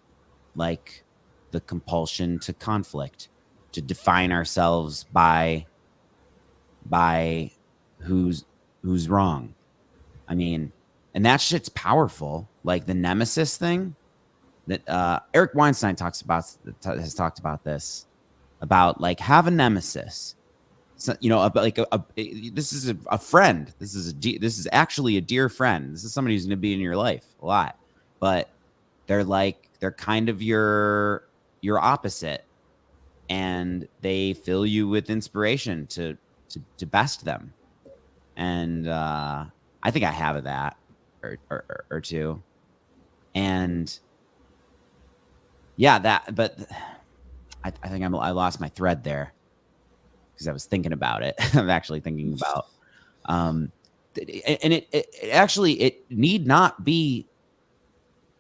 like the compulsion to conflict, to define ourselves by who's who's wrong. I mean, and that shit's powerful. Like the nemesis thing that Eric Weinstein has talked about this, about like, have a nemesis. So, about like this is a friend. This is actually a dear friend. This is somebody who's going to be in your life a lot, but they're kind of your opposite, and they fill you with inspiration to best them. And I think I have that or two, and yeah, that. But I think I lost my thread there because I was thinking about it. I'm actually thinking about, um, and it actually, it need not be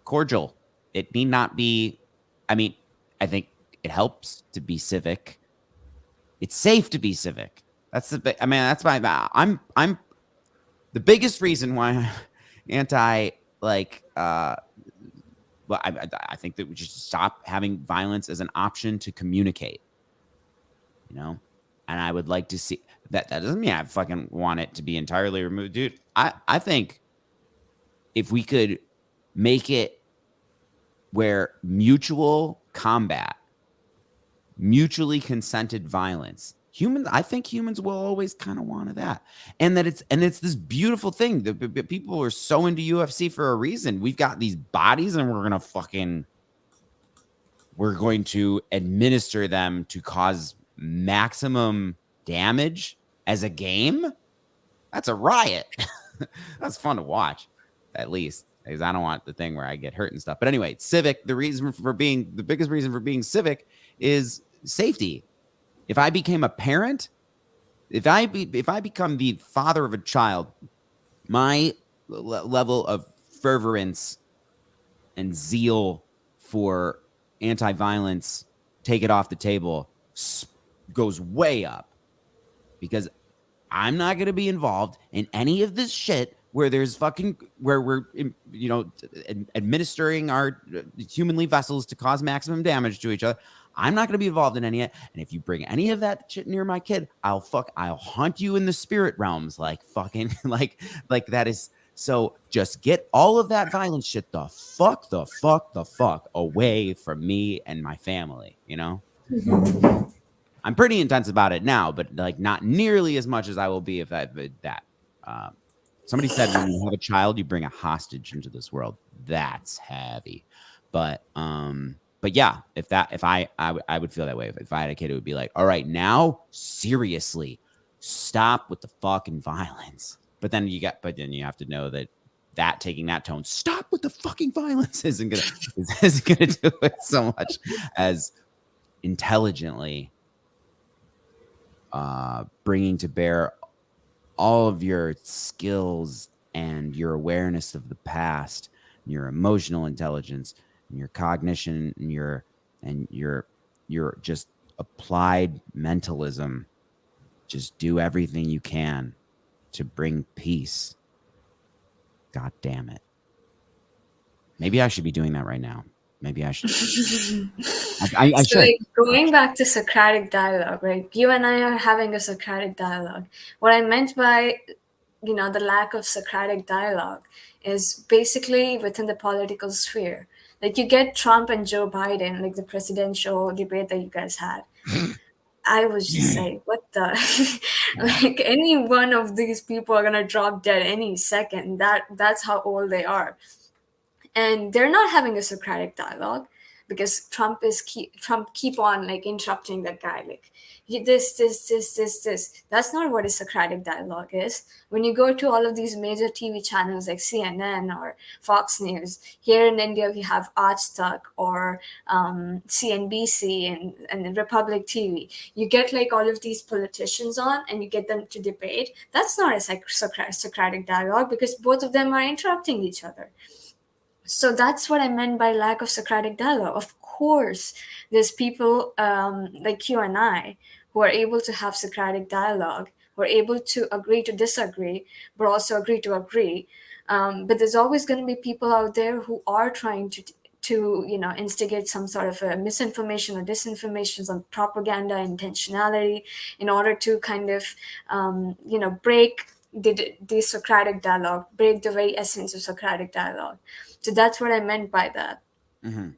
cordial. It need not be. I mean, I think it helps to be civic. It's safe to be civic. That's the. I mean, that's my. I'm the biggest reason why I'm anti like well, I think that we should stop having violence as an option to communicate, you know? And I would like to see that. That doesn't mean I fucking want it to be entirely removed, dude. I think if we could make it where mutual combat, mutually consented violence, I think humans will always kind of want that. And it's this beautiful thing that people are so into UFC for a reason. We've got these bodies and we're going to administer them to cause maximum damage as a game. That's a riot. That's fun to watch, at least, because I don't want the thing where I get hurt and stuff. But anyway, civic, the biggest reason for being civic is safety. If I became a parent, if I become the father of a child, my level of fervorance and zeal for anti-violence, take it off the table, goes way up, because I'm not going to be involved in any of this shit where we're administering our humanly vessels to cause maximum damage to each other. I'm not going to be involved in any of it. And if you bring any of that shit near my kid, I'll hunt you in the spirit realms, like fucking like that is. So just get all of that violence shit the fuck away from me and my family, you know? I'm pretty intense about it now, but like not nearly as much as I will be if that. Somebody said when you have a child, you bring a hostage into this world. That's heavy, but yeah, if I would feel that way if I had a kid. It would be like, all right, now seriously, stop with the fucking violence. But then you have to know that taking that tone, stop with the fucking violence, isn't gonna do it so much as intelligently bringing to bear all of your skills and your awareness of the past, and your emotional intelligence, and your cognition, and your just applied mentalism. Just do everything you can to bring peace. God damn it. Maybe I should be doing that right now. Maybe I should. I So, should. like, going back to Socratic dialogue, right? You and I are having a Socratic dialogue. What I meant by, the lack of Socratic dialogue is basically within the political sphere. Like, you get Trump and Joe Biden, like the presidential debate that you guys had. I was just like, what the? Like, any one of these people are gonna drop dead any second. That's how old they are. And they're not having a Socratic dialogue because Trump keep on like interrupting that guy, like, this. That's not what a Socratic dialogue is. When you go to all of these major TV channels like CNN or Fox News, here in India we have Aaj or CNBC and Republic TV. You get like all of these politicians on and you get them to debate. That's not a Socratic dialogue because both of them are interrupting each other. So that's what I meant by lack of Socratic dialogue. Of course, there's people like you and I who are able to have Socratic dialogue, who are able to agree to disagree, but also agree to agree. But there's always going to be people out there who are trying to instigate some sort of a misinformation or disinformation, some propaganda, intentionality, in order to kind of break the Socratic dialogue, break the very essence of Socratic dialogue. So that's what I meant by that. Mm-hmm.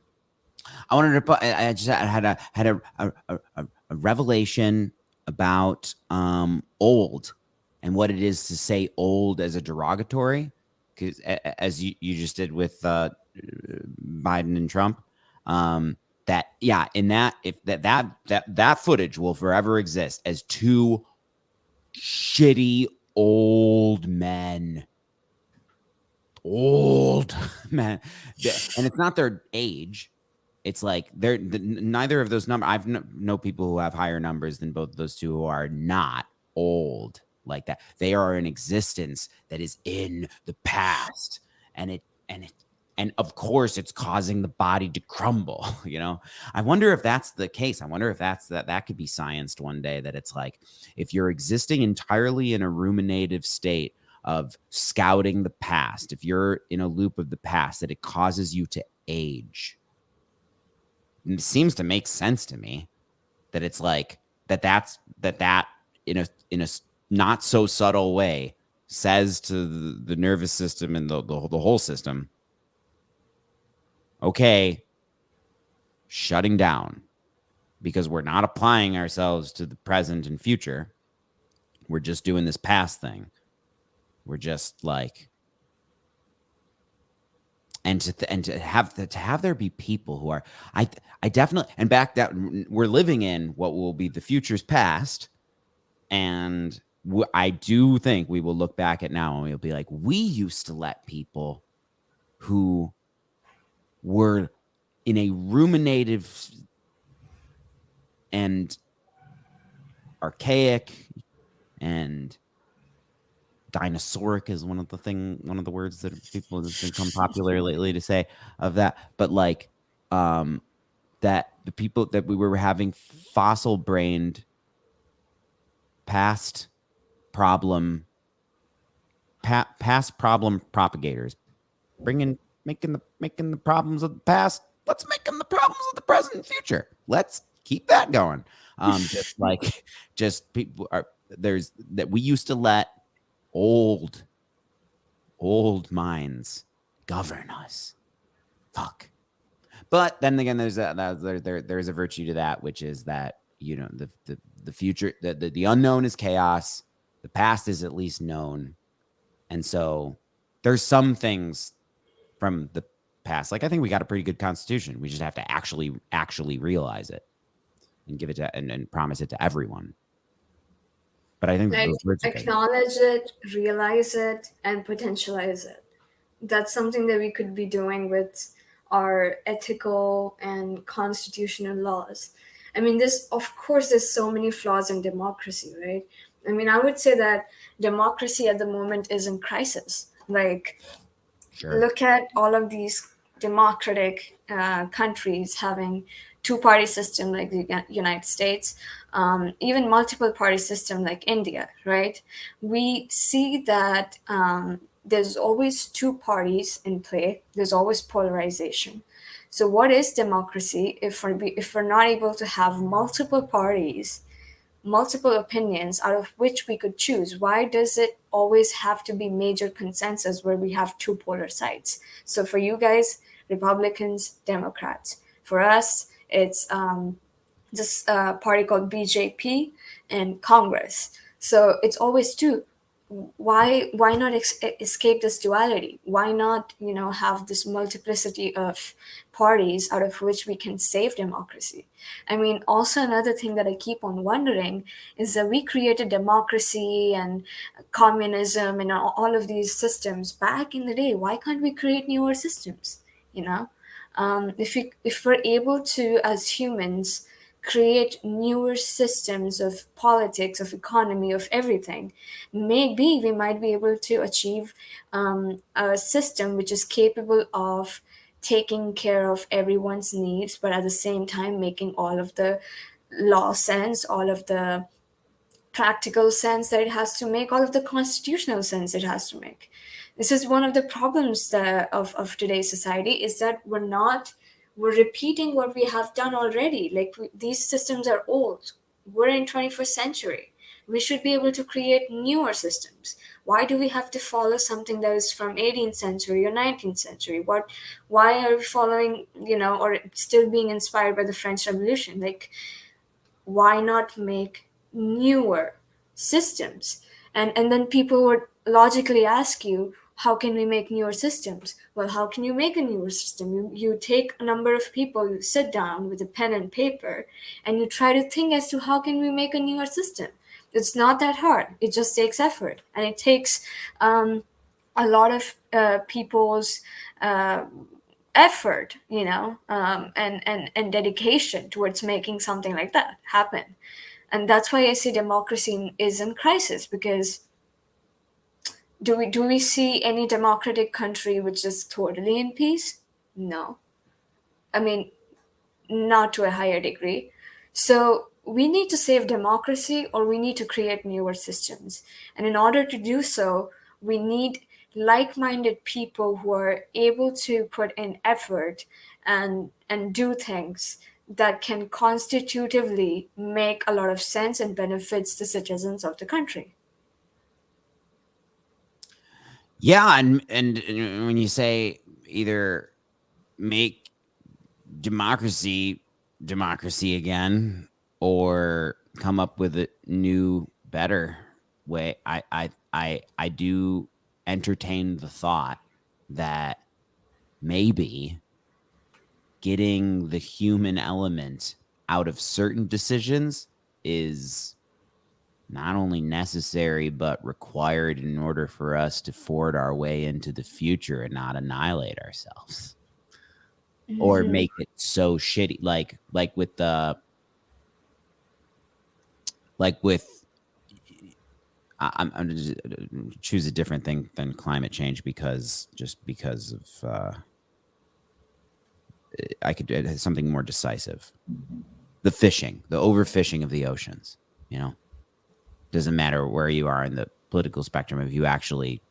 I wanted to put. I just had a revelation about old and what it is to say old as a derogatory, because as you just did with Biden and Trump. That in that if that footage will forever exist as two shitty old men. Old man, and it's not their age. It's like neither of those numbers. I've know people who have higher numbers than both of those two who are not old like that. They are an existence that is in the past, and of course it's causing the body to crumble. I wonder if that's the case. I wonder if that could be scienced one day, that it's like if you're existing entirely in a ruminative state of scouting the past, if you're in a loop of the past, that it causes you to age. And it seems to make sense to me that it's like that in a not so subtle way says to the nervous system and the whole system, okay, shutting down, because we're not applying ourselves to the present and future. We're just doing this past thing. We're just like, and to have there be people who are, I definitely, and back that we're living in what will be the future's past, and I do think we will look back at now and we'll be like, we used to let people who were in a ruminative and archaic and dinosauric is one of the words that people have become popular lately to say of that, but like that the people that we were having fossil brained past problem past problem propagators, making the problems of the past, let's make them the problems of the present and future. Let's keep that going. Just like just people are there's that we used to let old minds govern us. Fuck. But then again, there's there's a virtue to that, which is that, you know, the future, the unknown is chaos. The past is at least known, and so there's some things from the past. Like, I think we got a pretty good constitution. We just have to actually realize it and give it to and promise it to everyone. But I think Like, those words are good. acknowledge it, realize it, and potentialize it. That's something that we could be doing with our ethical and constitutional laws. I mean, this, of course, there's so many flaws in democracy, right? I mean, I would say that democracy at the moment is in crisis. Like, Sure. look at all of these democratic countries having two-party system like the United States, even multiple party system like India, right? We see that there's always two parties in play. There's always polarization. So what is democracy if we're not able to have multiple parties, multiple opinions out of which we could choose? Why does it always have to be major consensus where we have two polar sides? So for you guys, Republicans, Democrats. For us, it's this party called BJP and Congress. So it's always two. Why not escape this duality? Why not, you know, have this multiplicity of parties out of which we can save democracy? I mean, also another thing that I keep on wondering is that we created democracy and communism and all of these systems back in the day. Why can't we create newer systems? You know, if we're able to, as humans, create newer systems of politics, of economy, of everything, maybe we might be able to achieve a system which is capable of taking care of everyone's needs, but at the same time making all of the law sense, all of the practical sense that it has to make, all of the constitutional sense it has to make. This is one of the problems of today's society, is that we're repeating what we have done already. Like, these systems are old. We're in 21st century. We should be able to create newer systems. Why do we have to follow something that is from 18th century or 19th century? Why are we following, you know, or still being inspired by the French Revolution? Like, why not make newer systems? And then people would logically ask you, how can we make newer systems? Well, how can you make a newer system? You take a number of people, you sit down with a pen and paper, and you try to think as to how can we make a newer system. It's not that hard. It just takes effort, and it takes a lot of people's uh, effort, you know, and dedication towards making something like that happen. And that's why I say democracy is in crisis, because do we see any democratic country which is totally in peace? No. I mean, not to a higher degree. So we need to save democracy, or we need to create newer systems. And in order to do so, We need like-minded people who are able to put in effort and do things that can constitutively make a lot of sense and benefits the citizens of the country. Yeah, and when you say either make democracy again or come up with a new better way, I do entertain the thought that maybe getting the human element out of certain decisions is not only necessary but required in order for us to ford our way into the future and not annihilate ourselves or Mhm. make it so shitty like with the like with I'm gonna choose a different thing than climate change because just because of I could do something more decisive. The fishing, the overfishing of the oceans, you know, doesn't matter where you are in the political spectrum. If you actually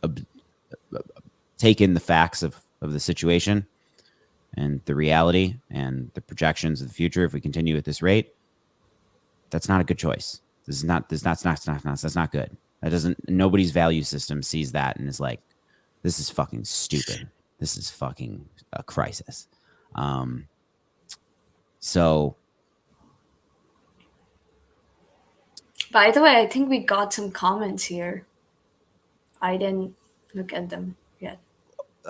ob- take in the facts of the situation and the reality and the projections of the future, if we continue at this rate, that's not a good choice. That's not good. That doesn't, nobody's value system sees that and is like, this is fucking stupid. This is fucking a crisis. Um, so By the way, I think we got some comments here. I didn't look at them yet.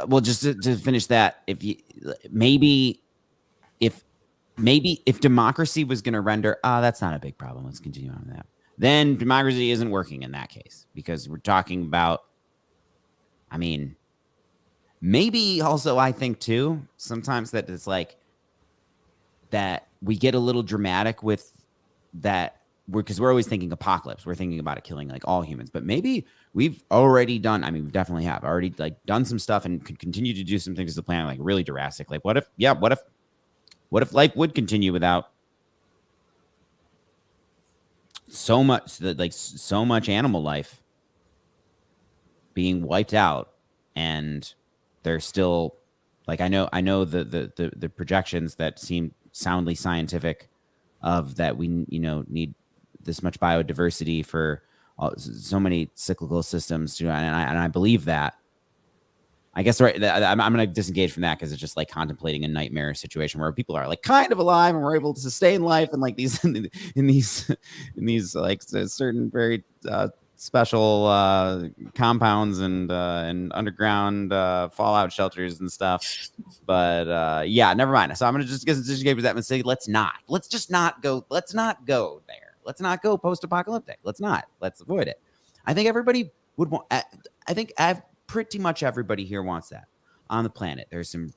well, just to finish that, if you maybe if if democracy was going to render, that's not a big problem. Let's continue on with that. Then democracy isn't working in that case because we're talking about. I mean, maybe also I think too sometimes that it's like that we get a little dramatic with that because we're always thinking apocalypse. We're thinking about it killing like all humans, but maybe we've already done. I mean, we definitely have already like done some stuff and could continue to do some things to the planet like really drastic. Like what if, yeah, what if life would continue without so much like so much animal life being wiped out and there's still like I know the projections that seem soundly scientific of that we need this much biodiversity for so many cyclical systems to, and I believe that. I guess right. I'm going to disengage from that because it's just like contemplating a nightmare situation where people are like kind of alive and we're able to sustain life and like these in these in these like certain very special compounds and underground fallout shelters and stuff. But yeah, never mind. So I'm going to just disengage with that and say let's just not go. Let's not go there. Let's not go post-apocalyptic. Let's not. Let's avoid it. I think everybody would want. I think pretty much everybody here wants that on the planet. There's a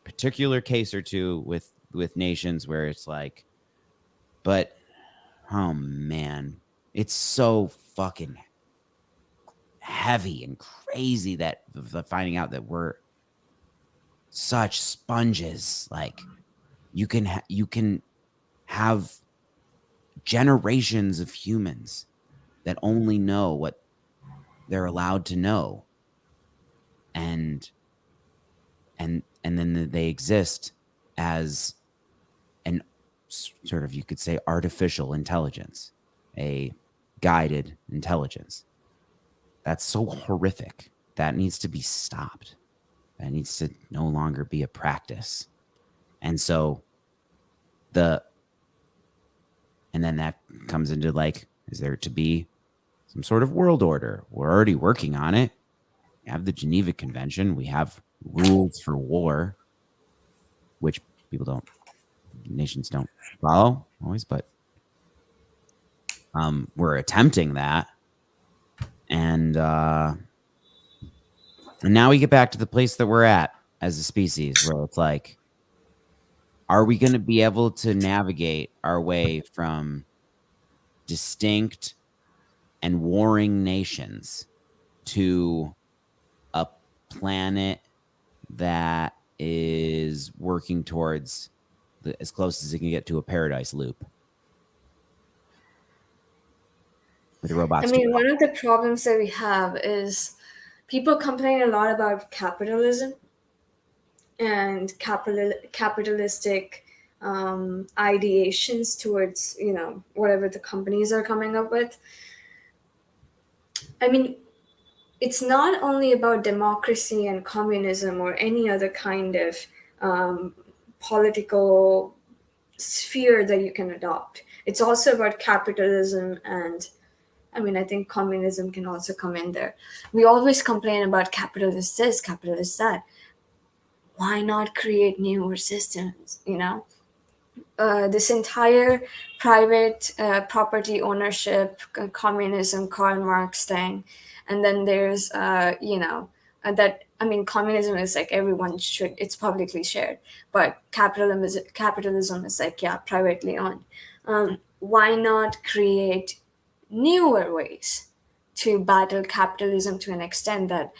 particular case or two with nations where it's like, but oh man, it's so fucking heavy and crazy that the finding out that we're such sponges. Like you can have generations of humans that only know what they're allowed to know and and then they exist as an sort of, you could say, artificial intelligence, a guided intelligence. That's so horrific. That needs to be stopped. That needs to no longer be a practice. And so the and then that comes into like, is there to be some sort of world order? We're already working on it. We have the Geneva Convention. We have rules for war, which nations don't follow always, but we're attempting that. And now we get back to the place that we're at as a species, where it's like, are we going to be able to navigate our way from distinct and warring nations to a planet that is working towards as close as it can get to a paradise loop? Or the I robots do mean, it all? one of the problems that we have is people complain a lot about capitalism and capitalistic ideations towards, whatever the companies are coming up with. I mean, it's not only about democracy and communism or any other kind of um, political sphere that you can adopt. It's also about capitalism, and I mean, I think communism can also come in there. We always complain about capitalist this, capitalist that. Why not create newer systems? This entire private property ownership, communism, Karl Marx thing, and then there's that. I mean, communism is like everyone should. It's publicly shared, but capitalism is like, yeah, privately owned. Why not create newer ways to battle capitalism to an extent that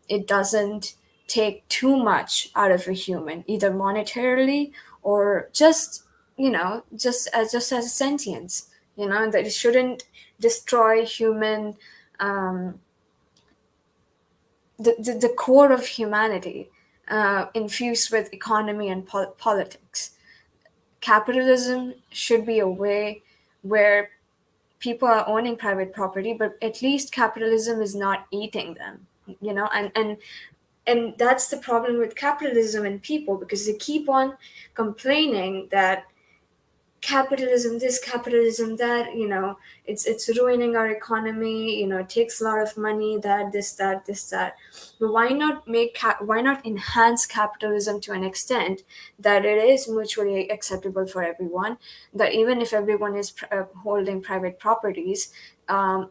it doesn't take too much out of a human, either monetarily or just as a sentience. That it shouldn't destroy human, the core of humanity, infused with economy and politics. Capitalism should be a way where people are owning private property, but at least capitalism is not eating them. And that's the problem with capitalism and people, because they keep on complaining that capitalism this, capitalism that, it's ruining our economy, it takes a lot of money, that this that this that. But why not enhance capitalism to an extent that it is mutually acceptable for everyone, that even if everyone is holding private properties,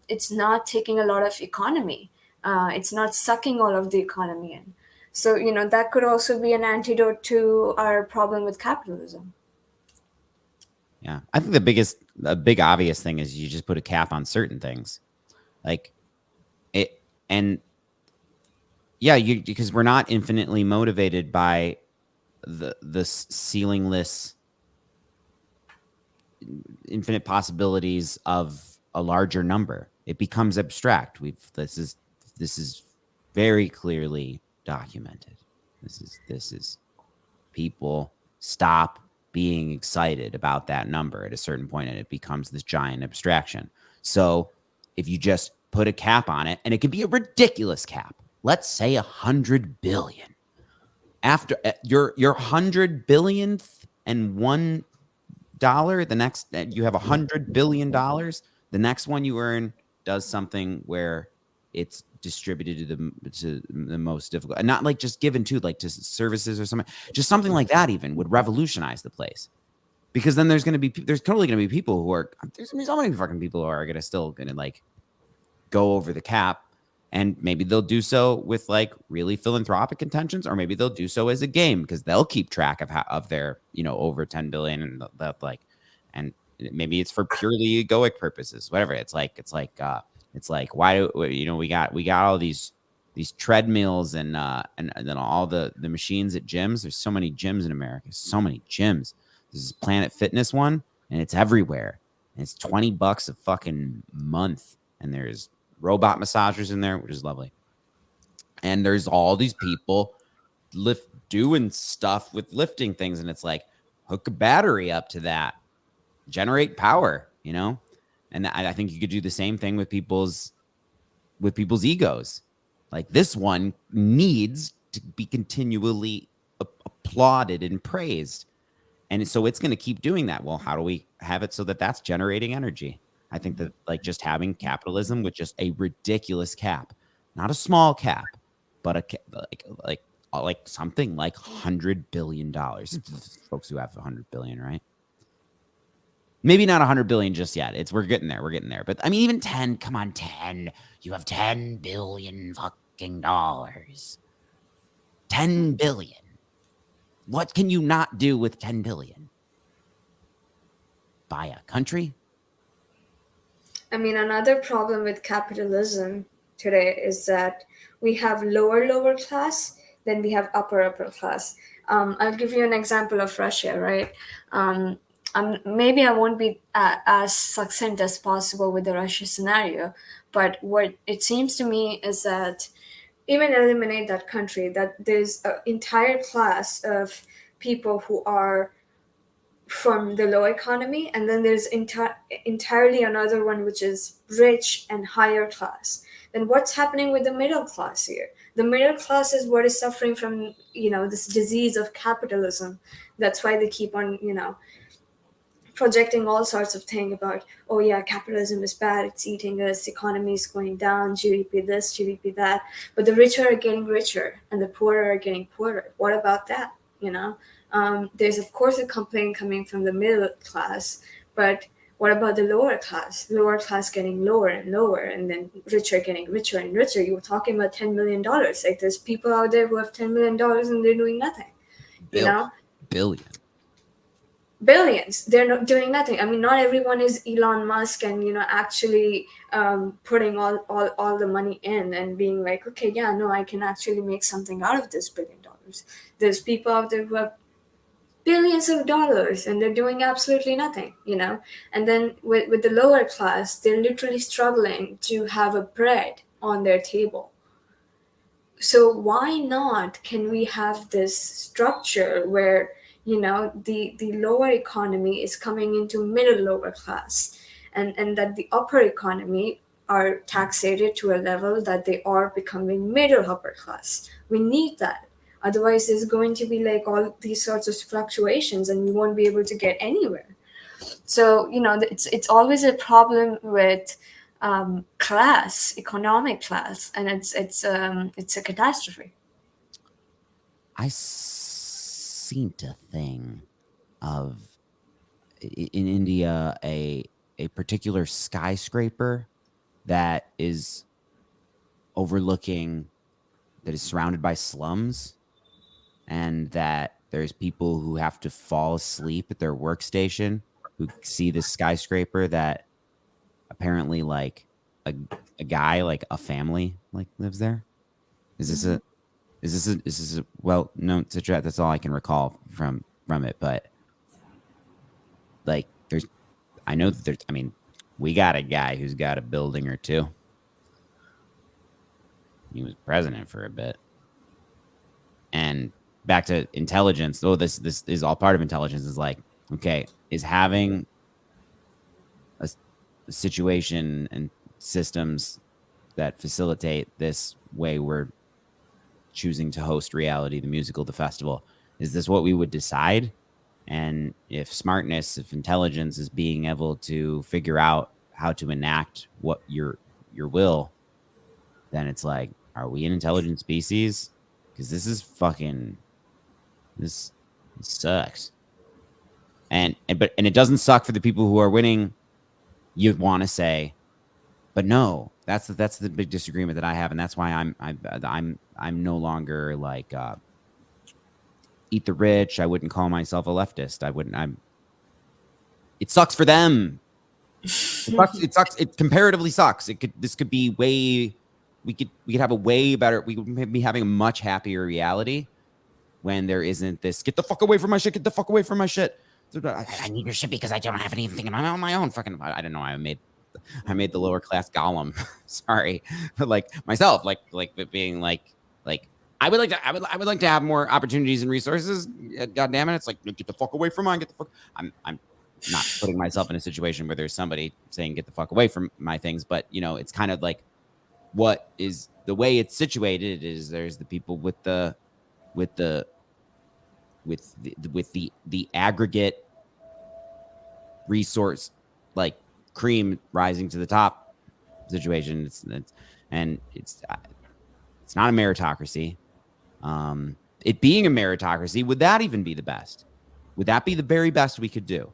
it's not taking a lot of economy, it's not sucking all of the economy in. So that could also be an antidote to our problem with capitalism. Yeah. I think the big obvious thing is you just put a cap on certain things. Like it, and yeah, because we're not infinitely motivated by the ceilingless infinite possibilities of a larger number. It becomes abstract. This is very clearly documented. This is people stop being excited about that number at a certain point and it becomes this giant abstraction. So if you just put a cap on it, and it can be a ridiculous cap, let's say 100 billion. After your 100 billionth and $1, the next you have $100 billion. The next one you earn does something where it's distributed to the most difficult, and not like just given to like to services or something. Just something like that even would revolutionize the place, because then there's totally going to be people who are there's going to be so many fucking people who are going to still going to like go over the cap, and maybe they'll do so with like really philanthropic intentions, or maybe they'll do so as a game because they'll keep track of their over 10 billion, and that like, and maybe it's for purely egoic purposes, whatever. It's like why do we got all these treadmills and then all the machines at gyms. There's so many gyms in America, so many gyms. There's this Planet Fitness one, and it's everywhere, and it's $20 a fucking month, and there's robot massagers in there, which is lovely. And there's all these people doing stuff with lifting things, and it's like, hook a battery up to that, generate power, And I think you could do the same thing with people's egos. Like, this one needs to be continually applauded and praised. And so it's going to keep doing that. Well, how do we have it so that that's generating energy? I think that like just having capitalism with just a ridiculous cap, not a small cap, but like something like $100 billion. Folks who have 100 billion, right? Maybe not 100 billion just yet. We're getting there. We're getting there. But I mean, even 10. Come on, 10. You have 10 billion fucking dollars. 10 billion. What can you not do with 10 billion? Buy a country? I mean, another problem with capitalism today is that we have lower class, then we have upper class. I'll give you an example of Russia, right? maybe I won't be as succinct as possible with the Russia scenario, but what it seems to me is that even eliminate that country, that there's an entire class of people who are from the low economy, and then there's entirely another one which is rich and higher class. Then what's happening with the middle class here? The middle class is what is suffering from this disease of capitalism. That's why they keep on projecting all sorts of things about, oh yeah, capitalism is bad, it's eating us, economy is going down, GDP this, GDP that. But the richer are getting richer and the poorer are getting poorer. What about that? There's of course a complaint coming from the middle class, but what about the lower class? Lower class getting lower and lower, and then richer getting richer and richer. You were talking about $10 million. Like, there's people out there who have $10 million and they're doing nothing. You know, Billion. billions, they're not doing nothing. I mean, not everyone is Elon Musk and actually putting all the money in and being like, okay, yeah, no, I can actually make something out of this $1 billion. There's people out there who have billions of dollars and they're doing absolutely nothing. And then with the lower class, they're literally struggling to have a bread on their table. So why not can we have this structure where the lower economy is coming into middle lower class, and that the upper economy are taxated to a level that they are becoming middle upper class? We need that. Otherwise there's going to be like all these sorts of fluctuations and we won't be able to get anywhere. So it's always a problem with economic class, and it's a catastrophe. I seen a thing of in India a particular skyscraper that is overlooking, that is surrounded by slums, and that there's people who have to fall asleep at their workstation who see this skyscraper that apparently like a guy, like a family, like lives there. Is this a is this a well, no, that's all I can recall from it, but like there's I know that there's, I mean, we got a guy who's got a building or two. He was president for a bit. And back to intelligence, though, this is all part of intelligence, is like, okay, is having a situation and systems that facilitate this way we're choosing to host reality, the musical, the festival, is this what we would decide? And if smartness, if intelligence is being able to figure out how to enact what your will, then it's like, are we an intelligent species? Because this is fucking this sucks. And it doesn't suck for the people who are winning. You want to say, but no, that's the big disagreement that I have, and that's why I'm no longer like eat the rich. I wouldn't call myself a leftist. I wouldn't. It sucks for them. It sucks. It comparatively sucks. This could be way. We could have a way better. We would be having a much happier reality when there isn't this. Get the fuck away from my shit. Get the fuck away from my shit. I need your shit because I don't have anything on my own. Fucking. I don't know. I made the lower class golem. Sorry, but like myself, like being like I would like to have more opportunities and resources. God damn it! It's like, get the fuck away from mine. Get the fuck. I'm not putting myself in a situation where there's somebody saying get the fuck away from my things, but it's kind of like what is the way it's situated is there's the people with the aggregate resource, like cream rising to the top situation. It's not a meritocracy. It being a meritocracy, would that even be the best? Would that be the very best we could do?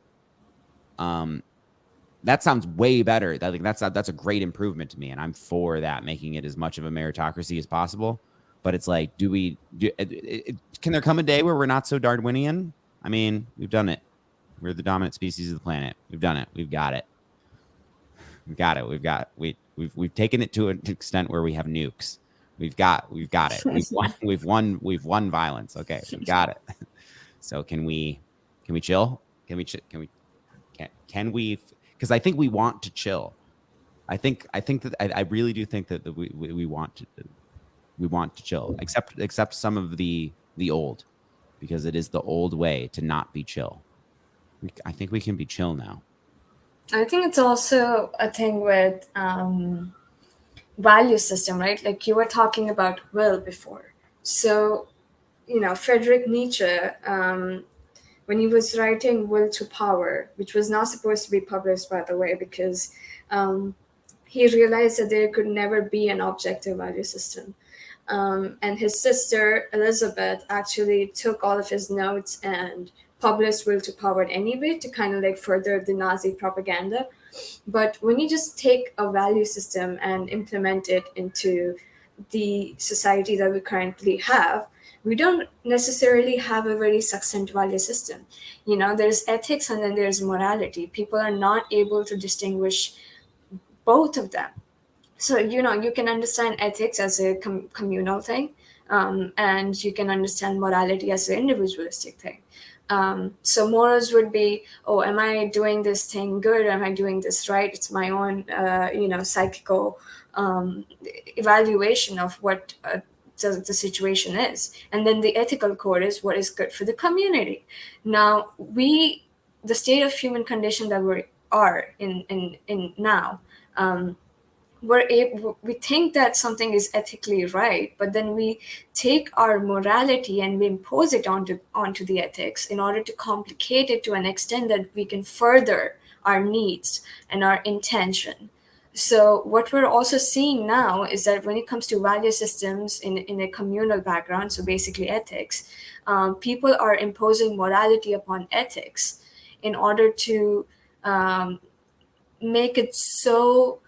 That sounds way better. That's a great improvement to me, and I'm for that, making it as much of a meritocracy as possible. But it's like, can there come a day where we're not so Darwinian? I mean, we've done it. We're the dominant species of the planet. We've done it. We've got it. We've taken it to an extent where we have nukes. We've got it. We've won violence. Okay, we've got it. So can we chill? Can we Can we? Because I think we want to chill. I think that I really do think that we want to chill, except some of the old, because it is the old way to not be chill. I think we can be chill now. I think it's also a thing with value system, right? Like you were talking about will before. So, Friedrich Nietzsche, when he was writing Will to Power, which was not supposed to be published, by the way, because um, he realized that there could never be an objective value system. And his sister, Elizabeth, actually took all of his notes and published Will to Power anyway to kind of like further the Nazi propaganda. But when you just take a value system and implement it into the society that we currently have, we don't necessarily have a very succinct value system. There's ethics and then there's morality. People are not able to distinguish both of them. So you can understand ethics as a communal thing, and you can understand morality as an individualistic thing. So morals would be, oh, am I doing this thing good, am I doing this right? It's my own psychical evaluation of what the situation is. And then the ethical code is what is good for the community. Now the state of human condition that we are in now, we think that something is ethically right, but then we take our morality and we impose it onto the ethics in order to complicate it to an extent that we can further our needs and our intention. So what we're also seeing now is that when it comes to value systems in a communal background, so basically ethics, people are imposing morality upon ethics in order to make it so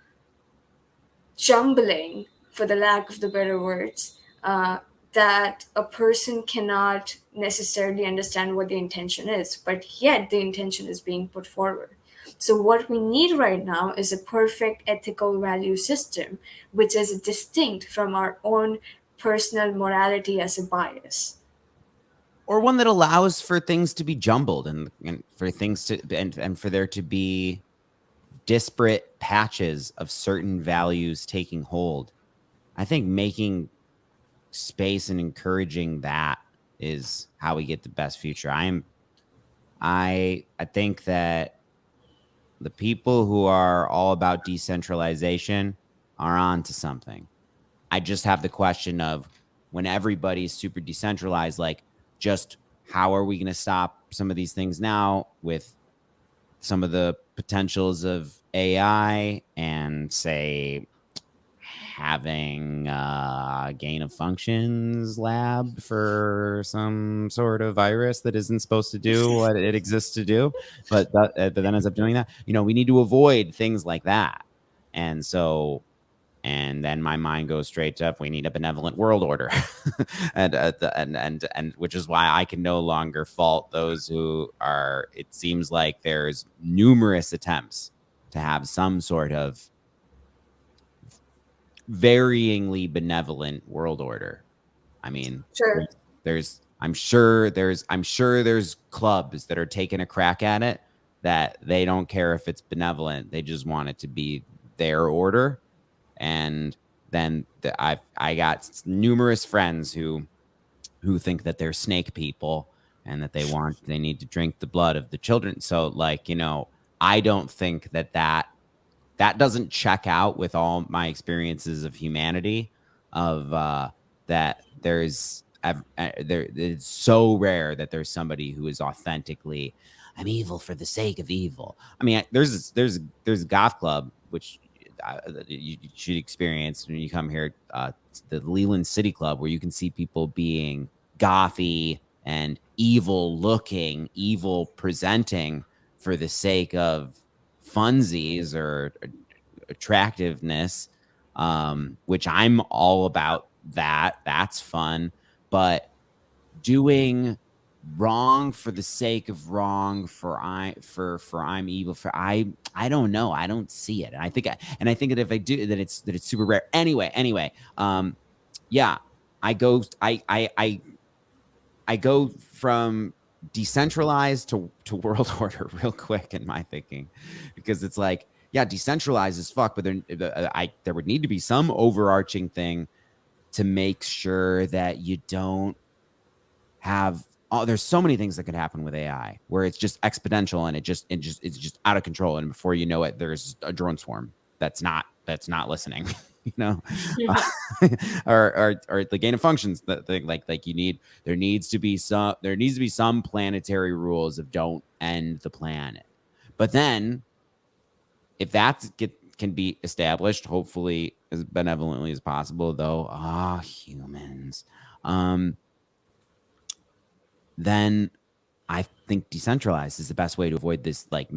jumbling, for the lack of the better words, that a person cannot necessarily understand what the intention is, but yet the intention is being put forward. So, what we need right now is a perfect ethical value system, which is distinct from our own personal morality as a bias. Or one that allows for things to be jumbled, and for things to and for there to be disparate patches of certain values taking hold. I think making space and encouraging that is how we get the best future. I think that the people who are all about decentralization are on to something. I just have the question of, when everybody's super decentralized, like, just how are we going to stop some of these things now with some of the potentials of AI, and say having a gain of functions lab for some sort of virus that isn't supposed to do what it exists to do, but then ends up doing that. We need to avoid things like that. And so, and then my mind goes straight to, we need a benevolent world order. And which is why I can no longer fault those who are, it seems like there's numerous attempts to have some sort of varyingly benevolent world order. I mean, Sure. I'm sure there's clubs that are taking a crack at it, that they don't care if it's benevolent, they just want it to be their order. And then I got numerous friends who think that they're snake people, and that they need to drink the blood of the children. So, like, I don't think that doesn't check out with all my experiences of humanity, of that there, it's so rare that there's somebody who is authentically, I'm evil for the sake of evil. I mean, there's a goth club, which you should experience when you come here, the Leland City Club, where you can see people being gothy and evil looking, evil presenting, for the sake of funsies or attractiveness, which I'm all about. That's fun. But doing wrong for the sake of wrong, for I'm evil, for I don't know, I don't see it. And I think that if I do that, it's super rare. Anyway, yeah, I go I go from decentralized to world order real quick in my thinking, because it's like, yeah, decentralized as fuck, but there would need to be some overarching thing to make sure that you don't have, oh, there's so many things that could happen with AI where it's just exponential and it's just out of control, and before you know it, there's a drone swarm that's not listening, you know, or the gain of functions, that thing, like you need, there needs to be some planetary rules of don't end the planet. But then if can be established, hopefully as benevolently as possible, though, humans, um, then I think decentralized is the best way to avoid this like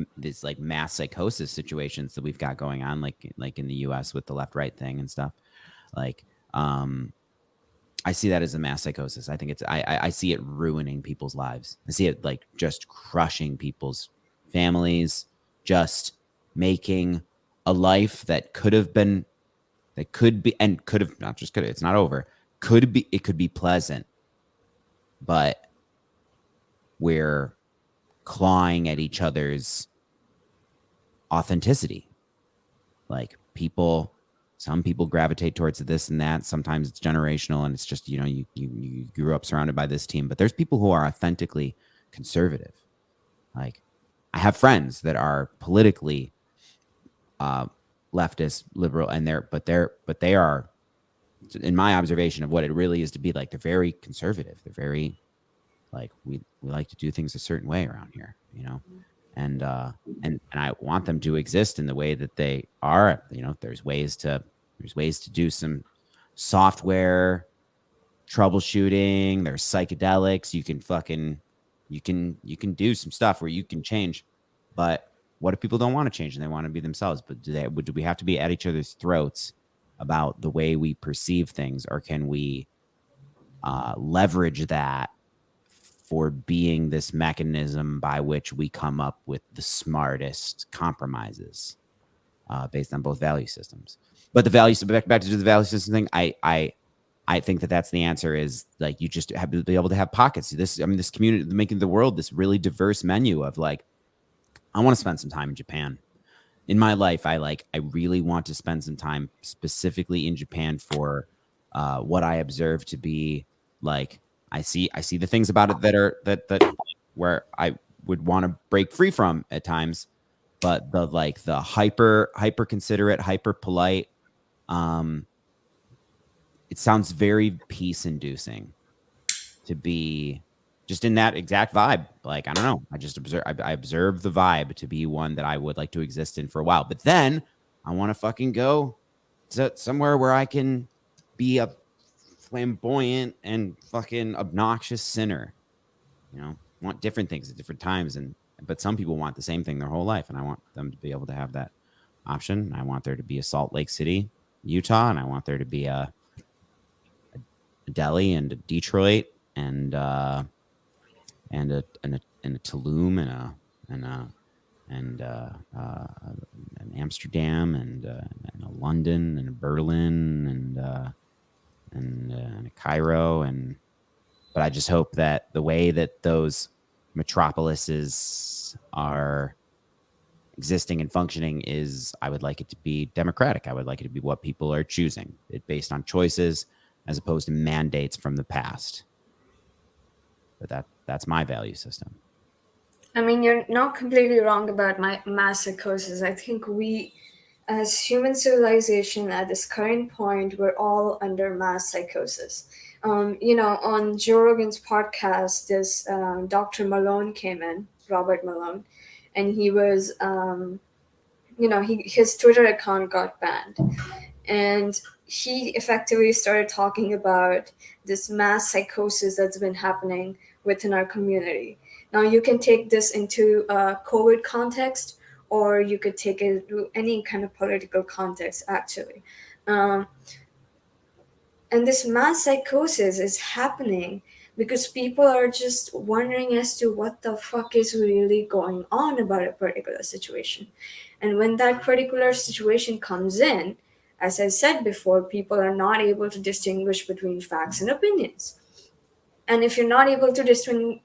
mass psychosis situations that we've got going on, like in the U.S. with the left right thing and stuff. Like, I see that as a mass psychosis. I think I see it ruining people's lives. I see it like just crushing people's families, just making a life that could have been, that could be, and could have, not just could have, it's not over, it could be pleasant, but we're clawing at each other's authenticity. Like some people gravitate towards this and that. Sometimes it's generational and it's just, you grew up surrounded by this team, but there's people who are authentically conservative. Like, I have friends that are politically leftist, liberal, and they are, in my observation of what it really is to be like, they're very conservative. They're very like, we like to do things a certain way around here, and I want them to exist in the way that they are. There's ways to do some software troubleshooting. There's psychedelics. You can do some stuff where you can change. But what if people don't want to change and they want to be themselves? But do we have to be at each other's throats about the way we perceive things, or can we leverage that for being this mechanism by which we come up with the smartest compromises based on both value systems? But the value, back to the value system thing, I think that's the answer, is like, you just have to be able to have pockets. This community, making the world this really diverse menu of like, I want to spend some time in Japan. In my life, I really want to spend some time specifically in Japan for what I observe to be like, I see the things about it that are that where I would want to break free from at times, but the hyper considerate, hyper polite, it sounds very peace inducing to be just in that exact vibe. Like, I don't know, I observe the vibe to be one that I would like to exist in for a while. But then I want to fucking go to somewhere where I can be a flamboyant and fucking obnoxious sinner. Want different things at different times, but some people want the same thing their whole life, and I want them to be able to have that option. I want there to be a Salt Lake City, Utah, and I want there to be a Delhi and a Detroit and a Tulum and an Amsterdam and a London and a Berlin and a Cairo, but I just hope that the way that those metropolises are existing and functioning is, I would like it to be democratic. I would like it to be what people are choosing, it based on choices as opposed to mandates from the past. But that's my value system. I mean, you're not completely wrong about my mass psychosis. I think we, as human civilization, at this current point, we're all under mass psychosis. On Joe Rogan's podcast, this Dr. Malone came in, Robert Malone, and he was, his Twitter account got banned. And he effectively started talking about this mass psychosis that's been happening within our community. Now, you can take this into a COVID context, or you could take it to any kind of political context, actually. Um, and this mass psychosis is happening because people are just wondering as to what the fuck is really going on about a particular situation. And when that particular situation comes in, as I said before, people are not able to distinguish between facts and opinions. And if you're not able to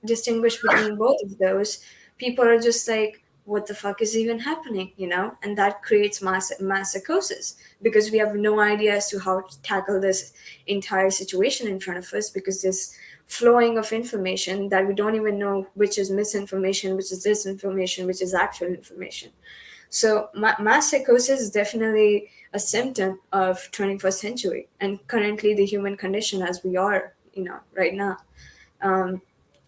distinguish between both of those, people are just like, what the fuck is even happening, you know? And that creates mass psychosis, because we have no idea as to how to tackle this entire situation in front of us, because this flowing of information that we don't even know which is misinformation, which is disinformation, which is actual information. So mass psychosis is definitely a symptom of 21st century and currently the human condition as we are, you know, right now. And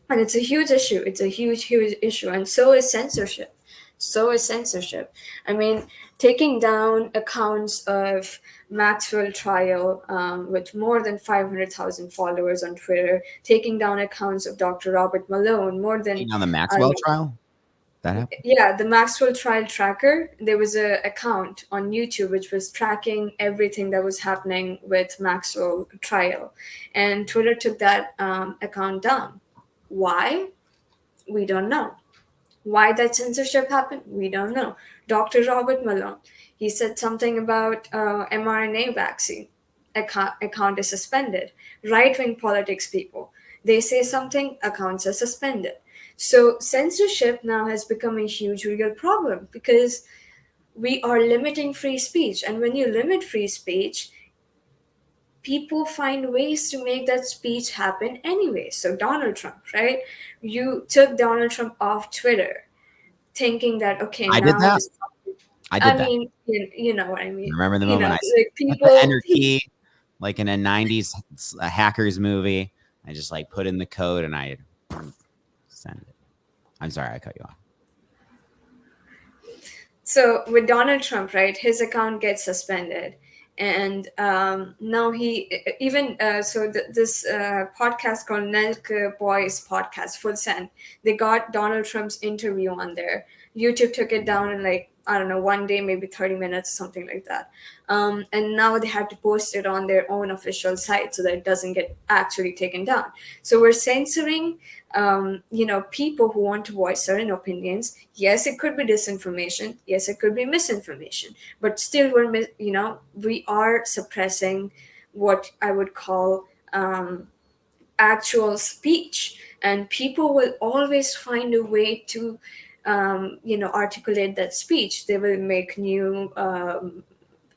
it's a huge issue. It's a huge issue. And so is censorship. So is censorship. I mean, taking down accounts of Maxwell trial with more than 500,000 followers on Twitter, taking down accounts of Dr. Robert Malone, more than, On the I don't Maxwell know, trial, that happened. yeah, the Maxwell trial tracker. There was a account on YouTube which was tracking everything that was happening with Maxwell trial, and Twitter took that account down. Why? We don't know. Why that censorship happened? We don't know. Dr. Robert Malone, he said something about mRNA vaccine. Account is suspended. Right wing politics people, they say something, accounts are suspended. So censorship now has become a huge real problem because we are limiting free speech. And when you limit free speech, people find ways to make that speech happen anyway. So Donald Trump, right? You took Donald Trump off Twitter thinking that, okay, I did now that. this, I I did that. mean, you know what I mean. Remember the You moment know, I like hit the people, enter key, like in a '90s hackers movie? I just like put in the code and I send it. I'm sorry, I cut you off. so with Donald Trump, right, his account gets suspended. And now he even this podcast called Nelke Boys podcast, Full Send, they got Donald Trump's interview on there. YouTube took it down in like, I don't know, one day, maybe 30 minutes, something like that. And now they have to post it on their own official site so that it doesn't get actually taken down. So we're censoring, you know, people who want to voice certain opinions. Yes, it could be disinformation. Yes, it could be misinformation. But still, you know, we are suppressing what I would call actual speech, and people will always find a way to you know, articulate that speech. They will make new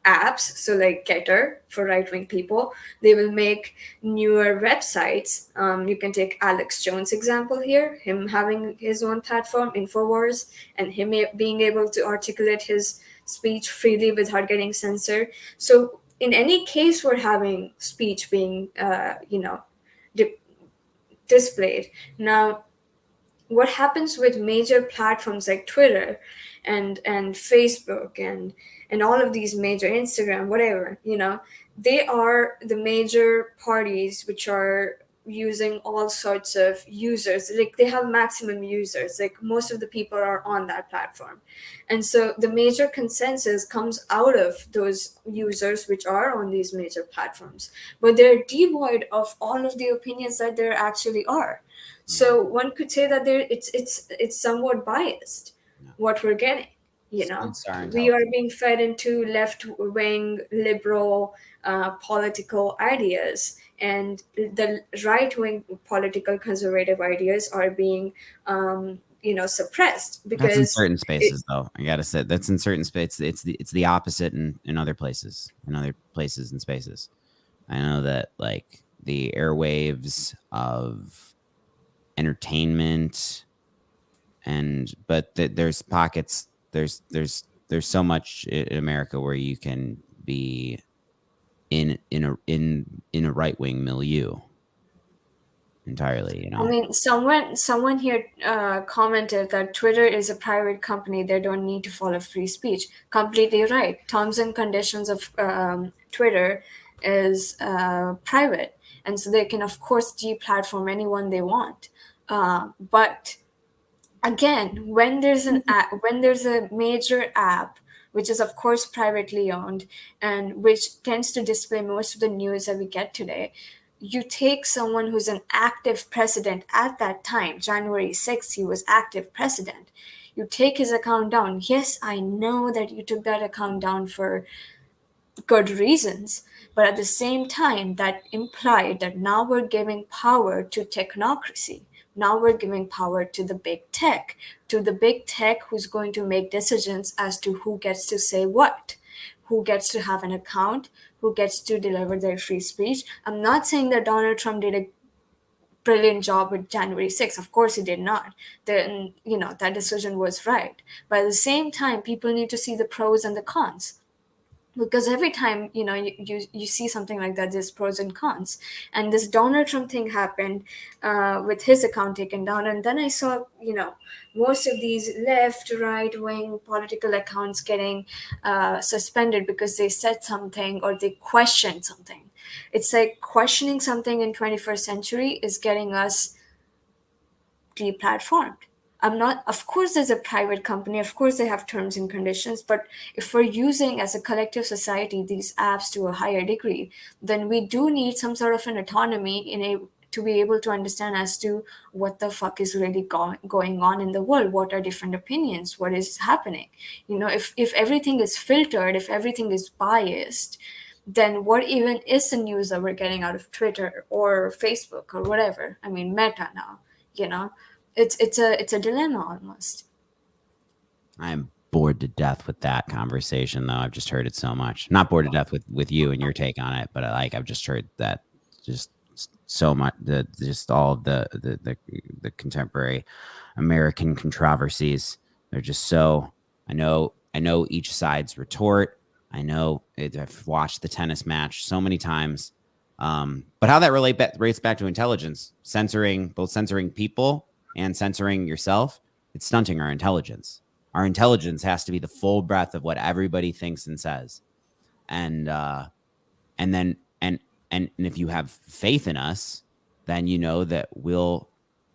apps, so like Getter for right-wing people. They will make newer websites. You can take Alex Jones example here, him having his own platform, Infowars, and him being able to articulate his speech freely without getting censored. So in any case, we're having speech being you know, di- displayed. Now, what happens with major platforms like Twitter and Facebook and all of these major, Instagram, whatever, you know, they are the major parties which are using all sorts of users. Like they have maximum users, like most of the people are on that platform. And so the major consensus comes out of those users which are on these major platforms, but they're devoid of all of the opinions that there actually are. Yeah. So one could say that there it's somewhat biased Yeah. what we're getting. You know, Students are we are intelligent. being fed into left wing liberal political ideas, and the right wing political conservative ideas are being you know, suppressed That's in because certain it, spaces, though. I gotta say, that's in certain spaces. It's the opposite in other places, and spaces. I know that like the airwaves of entertainment but there's pockets. There's so much in America where you can be in a right wing milieu entirely. I mean, someone here commented that Twitter is a private company. They don't need to follow free speech. Completely right. Terms and conditions of Twitter is private, and so they can, of course, deplatform anyone they want. But again, when there's an app, when there's a major app which is of course privately owned and which tends to display most of the news that we get today, you take someone who's an active president at that time, January 6th, he was active president. You take his account down. Yes, I know that you took that account down for good reasons. But at the same time, that implied that now we're giving power to technocracy. Now we're giving power to the big tech who's going to make decisions as to who gets to say what, who gets to have an account, who gets to deliver their free speech. I'm not saying that Donald Trump did a brilliant job with January 6th. Of course, he did not. Then, that decision was right. But at the same time, people need to see the pros and the cons, because every time you see something like that, there's pros and cons. And this Donald Trump thing happened with his account taken down, and then I saw most of these left right wing political accounts getting suspended because they said something or they questioned something. It's like questioning something in 21st century is getting us deplatformed. I'm not, of course, there's a private company, of course, they have terms and conditions, but if we're using as a collective society these apps to a higher degree, then we do need some sort of an autonomy to be able to understand as to what the fuck is really going on in the world, what are different opinions, what is happening. If everything is filtered, if everything is biased, then what even is the news that we're getting out of Twitter or Facebook or whatever? I mean, Meta now, you know it's a dilemma almost. I am bored to death with that conversation, though. I've just heard it so much. Not bored to death with you and your take on it, but I've just heard that just so much. Just all of the contemporary American controversies. They're just so. I know each side's retort. I've watched the tennis match so many times. But how that relates back to intelligence, both censoring people and censoring yourself, it's stunting our intelligence. Our intelligence has to be the full breadth of what everybody thinks and says. And and then and if you have faith in us, then you know that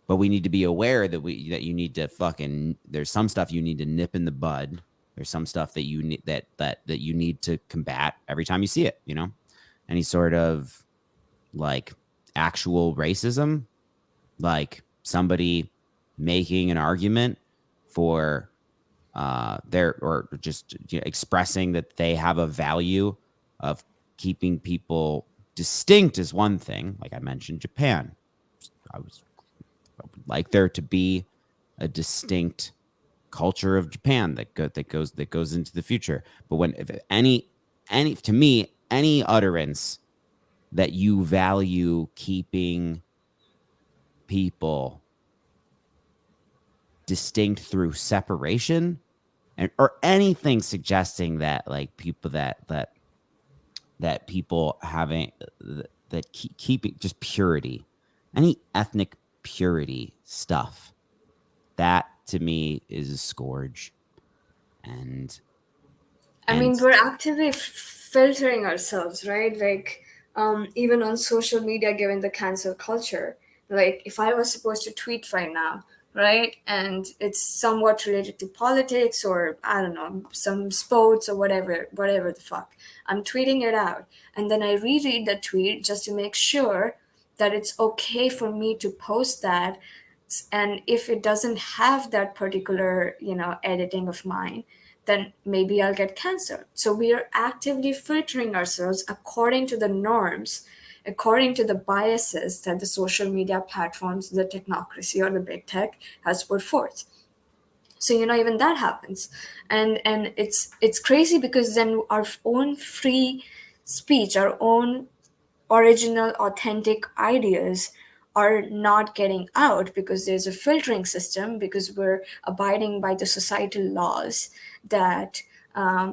but we need to be aware that you need to there's some stuff you need to nip in the bud. There's some stuff that you need that you need to combat every time you see it, Any sort of like actual racism, like somebody making an argument for or just expressing that they have a value of keeping people distinct is one thing. Like I mentioned, Japan. I would like there to be a distinct culture of Japan that goes into the future. But when if any to me any utterance that you value keeping people distinct through separation or anything suggesting that like people that people having that keeping just purity, any ethnic purity stuff, that to me is a scourge. and I mean, and we're actively filtering ourselves, right? Like, even on social media, given the cancel culture, like if I was supposed to tweet right now, right, and it's somewhat related to politics or I don't know, some sports or whatever the fuck, I'm tweeting it out, and then I reread the tweet just to make sure that it's okay for me to post that, and if it doesn't have that particular editing of mine, then maybe I'll get canceled. So we are actively filtering ourselves according to the norms, according to the biases that the social media platforms, the technocracy or the big tech has put forth. So even that happens, and it's crazy because then our own free speech, our own original, authentic ideas are not getting out because there's a filtering system, because we're abiding by the societal laws that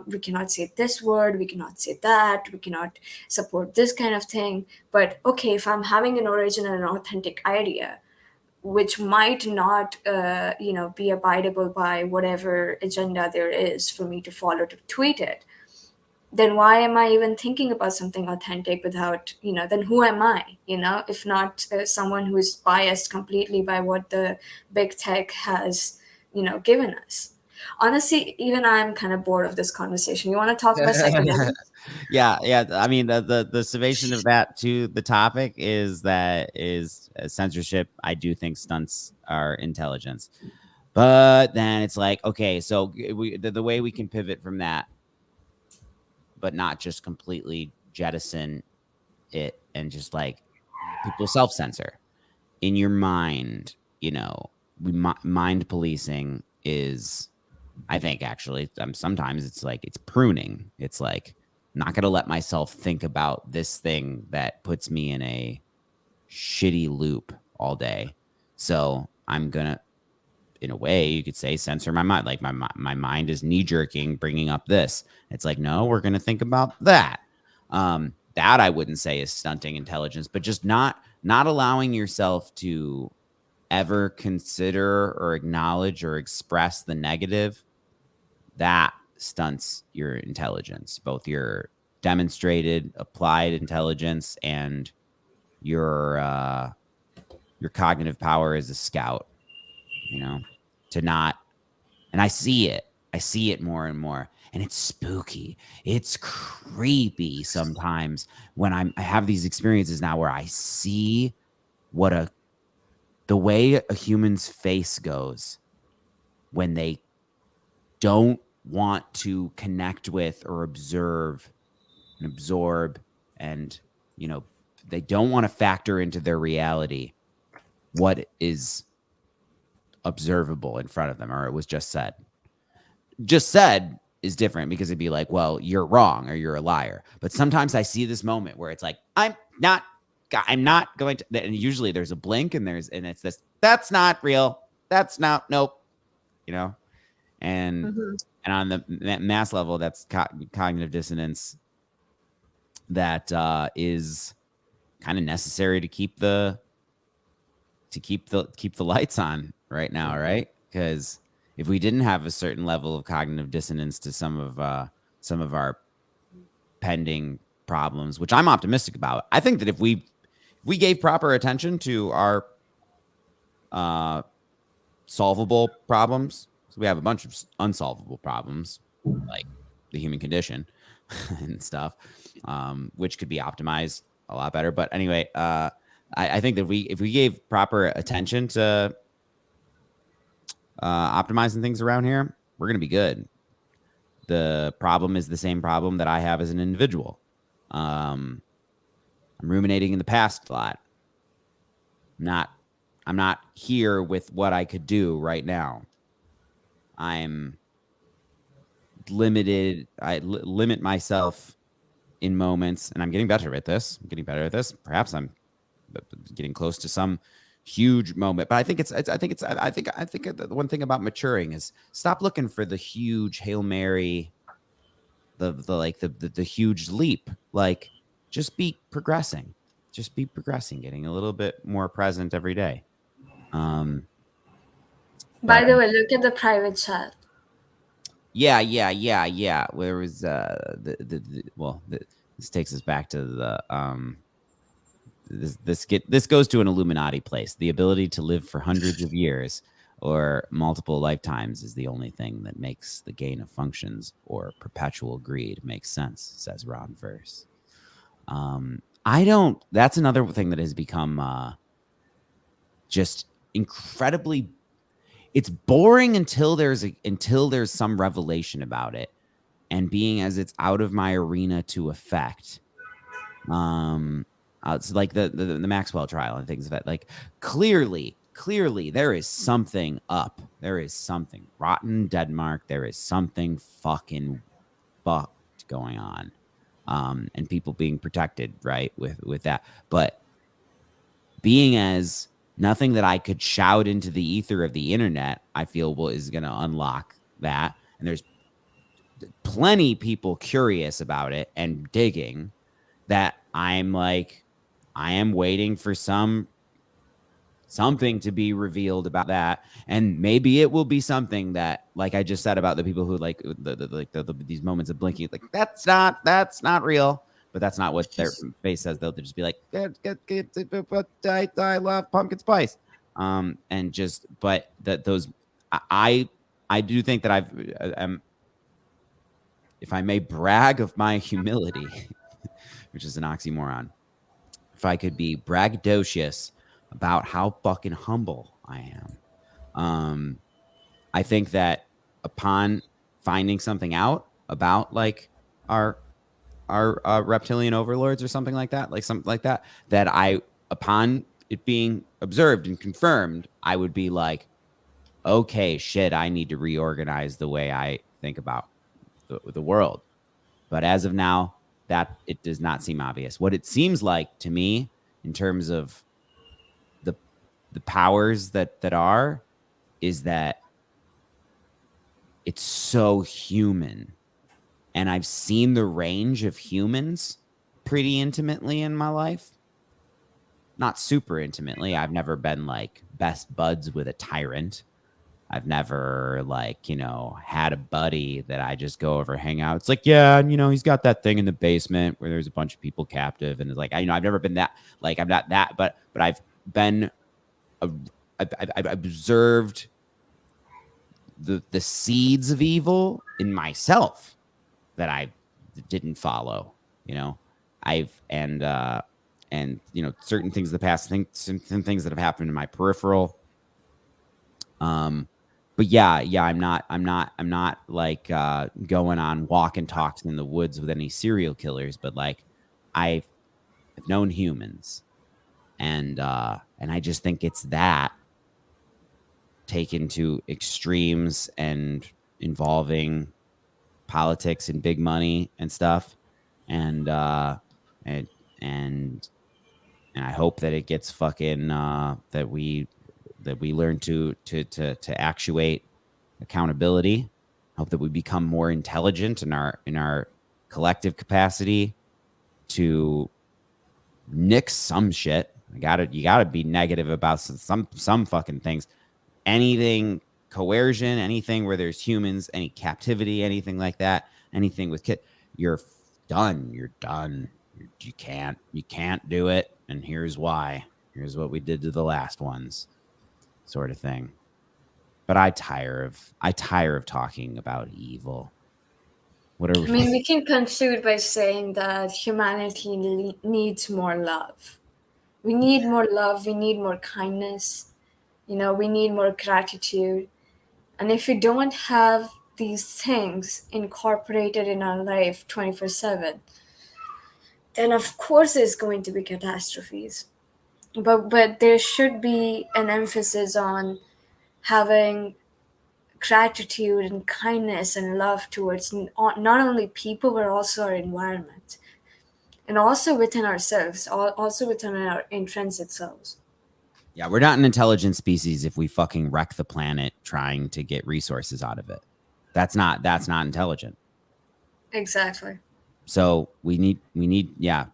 we cannot say this word, we cannot say that, we cannot support this kind of thing. But okay, if I'm having an original and authentic idea, which might not, be abidable by whatever agenda there is for me to follow to tweet it, then why am I even thinking about something authentic without, then who am I, if not someone who is biased completely by what the big tech has, given us? Honestly, even I'm kind of bored of this conversation. You want to talk about psychedelics? yeah. I mean, the summation of that to the topic is censorship. I do think stunts our intelligence, but then it's like, okay, so the way we can pivot from that but not just completely jettison it and just like people self censor in your mind. You know, mind policing is, I think, actually, sometimes it's like it's pruning. It's like, I'm not going to let myself think about this thing that puts me in a shitty loop all day. So I'm going to, in a way, you could say, censor my mind. Like my mind is knee jerking, bringing up this. It's like, no, we're going to think about that. That I wouldn't say is stunting intelligence, but just not allowing yourself to ever consider or acknowledge or express the negative, that stunts your intelligence, both your demonstrated applied intelligence and your cognitive power as a scout, you know, to not, and I see it more and more, and it's spooky, it's creepy sometimes when I have these experiences now where I see what the way a human's face goes when they don't want to connect with or observe and absorb, and you know, they don't want to factor into their reality what is observable in front of them, or it was just said is different because it'd be like, well, you're wrong or you're a liar. But sometimes I see this moment where it's like, I'm not going to, and usually there's a blink and it's this, that's not real, that's not, nope, you know. and Mm-hmm. and on the mass level, that's cognitive dissonance that is kind of necessary to keep the lights on right now, right? Because if we didn't have a certain level of cognitive dissonance to some of our pending problems, which I'm optimistic about, I think that if we gave proper attention to our uh, solvable problems, so we have a bunch of unsolvable problems like the human condition and stuff, which could be optimized a lot better. But anyway, I think that if we gave proper attention to optimizing things around here, we're gonna be good. The problem is the same problem that I have as an individual. Um, I'm ruminating in the past a lot. Not, I'm not here with what I could do right now. I'm limited. I limit myself in moments, and I'm getting better at this. I'm getting better at this. Perhaps I'm getting close to some huge moment. But I think I think the one thing about maturing is stop looking for the huge Hail Mary, the huge leap. Like, just be progressing. Just be progressing, getting a little bit more present every day. Um, By but the way, look at the private chat. yeah. Where was this takes us back to the this goes to an Illuminati place. The ability to live for hundreds of years or multiple lifetimes is the only thing that makes the gain of functions or perpetual greed make sense, says Ron Verse. I don't. That's another thing that has become just incredibly. It's boring until there's some revelation about it, and being as it's out of my arena to affect. It's like the Maxwell trial and things of that. Like, clearly, there is something up. There is something rotten Denmark. There is something fucking fucked going on, and people being protected, right, with that. But being as nothing that I could shout into the ether of the internet, I feel is going to unlock that. And there's plenty people curious about it and digging, that I'm like, I am waiting for something to be revealed about that, and maybe it will be something that, like I just said about the people who like these moments of blinking, like that's not real, but that's not what their face says. They'll just be like, I love pumpkin spice, and just, but that those, I I do think that if I may brag of my humility, which is an oxymoron, if I could be braggadocious about how fucking humble I am, I think that upon finding something out about like our reptilian overlords or something like that, like something like that, that I, upon it being observed and confirmed, I would be like, okay, shit, I need to reorganize the way I think about the world. But as of now, that it does not seem obvious. What it seems like to me, in terms of the the powers that are, is that it's so human. And I've seen the range of humans pretty intimately in my life. Not super intimately. I've never been like best buds with a tyrant. I've never like, had a buddy that I just go over hang out. It's like, yeah, and he's got that thing in the basement where there's a bunch of people captive, and it's like, I've never been that, like, I'm not that, but I've been, a, I've observed the seeds of evil in myself that I didn't follow. You know, I've and certain things of the past, some things that have happened in my peripheral. But yeah, I'm not like going on walk and talks in the woods with any serial killers, but like I've known humans, and I just think it's that taken to extremes and involving politics and big money and stuff, and and and and I hope that it gets fucking that we learn to actuate accountability. I hope that we become more intelligent in our collective capacity to nix some shit. You gotta be negative about some fucking things. Anything coercion, anything where there's humans, any captivity, anything like that, anything with you're done. You're done. You can't do it, and here's why. Here's what we did to the last ones, sort of thing. But I tire of talking about evil. What are I mean, we can conclude by saying that humanity needs more love. We need more love, we need more kindness, we need more gratitude. And if we don't have these things incorporated in our life 24/7, then of course there's going to be catastrophes. But there should be an emphasis on having gratitude and kindness and love towards not only people but also our environment, and also within ourselves, also within our intrinsic selves. Yeah, we're not an intelligent species if we fucking wreck the planet trying to get resources out of it. That's not intelligent. Exactly. So we need yeah,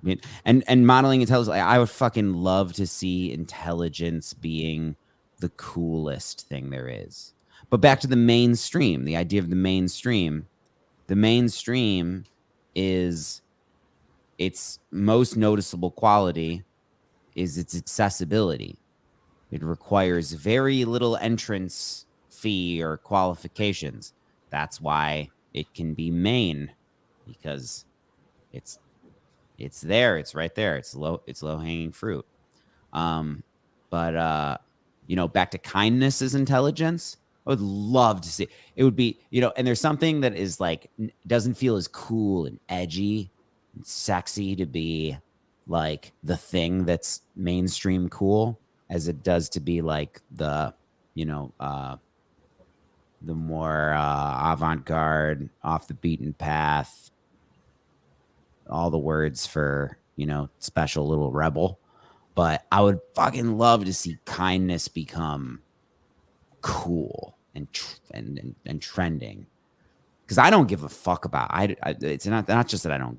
and modeling intelligence. I would fucking love to see intelligence being the coolest thing there is. But back to the mainstream, the idea of the mainstream. The mainstream is its most noticeable quality is its accessibility. It requires very little entrance fee or qualifications. That's why it can be main, because it's it's there, it's right there, it's low hanging fruit. Um, but back to kindness as intelligence. I would love to see it. Would be, and there's something that is like doesn't feel as cool and edgy and sexy to be like the thing that's mainstream cool as it does to be like the more avant-garde, off the beaten path, all the words for special little rebel. But I would fucking love to see kindness become cool and trending, because I don't give a fuck about it's not just that I don't.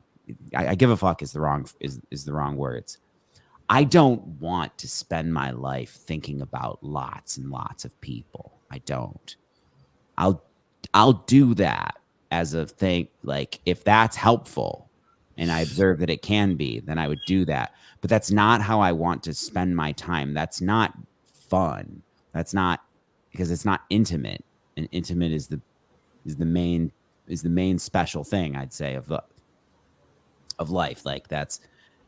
I give a fuck is the wrong words. I don't want to spend my life thinking about lots and lots of people. I don't. I'll I'll do that as a thing. Like, if that's helpful and I observe that it can be, then I would do that. But that's not how I want to spend my time. That's not fun. That's not, because it's not intimate. And intimate is the main special thing, I'd say, of life. Like, that's,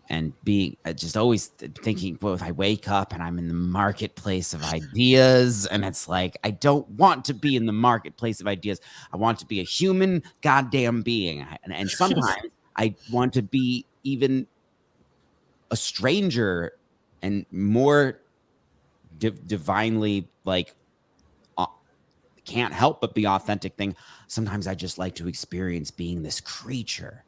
and being just always thinking, well, if I wake up and I'm in the marketplace of ideas, and it's like, I don't want to be in the marketplace of ideas. I want to be a human goddamn being. And sometimes I want to be even a stranger and more divinely like can't help but be authentic thing. Sometimes I just like to experience being this creature,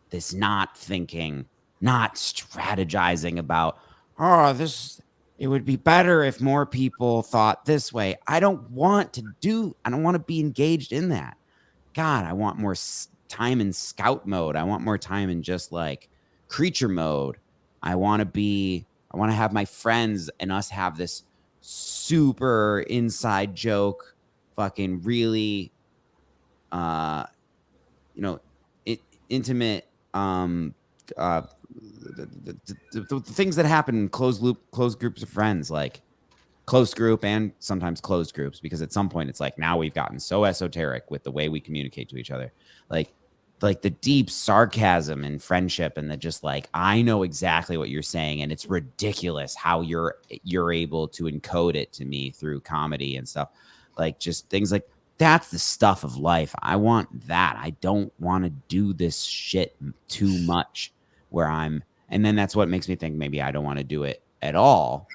this not thinking, not strategizing about, oh, this, it would be better if more people thought this way. I don't want to be engaged in that. God, I want more time in scout mode. I want more time in just like creature mode. I want to have my friends and us have this super inside joke, fucking really, uh, you know, intimate, the things that happen in closed groups of friends, like close group and sometimes closed groups, because at some point it's like now we've gotten so esoteric with the way we communicate to each other, like the deep sarcasm and friendship, and the just like I know exactly what you're saying and it's ridiculous how you're able to encode it to me through comedy and stuff, like just things like that's the stuff of life. I want that. I don't want to do this shit too much where and then that's what makes me think maybe I don't want to do it at all.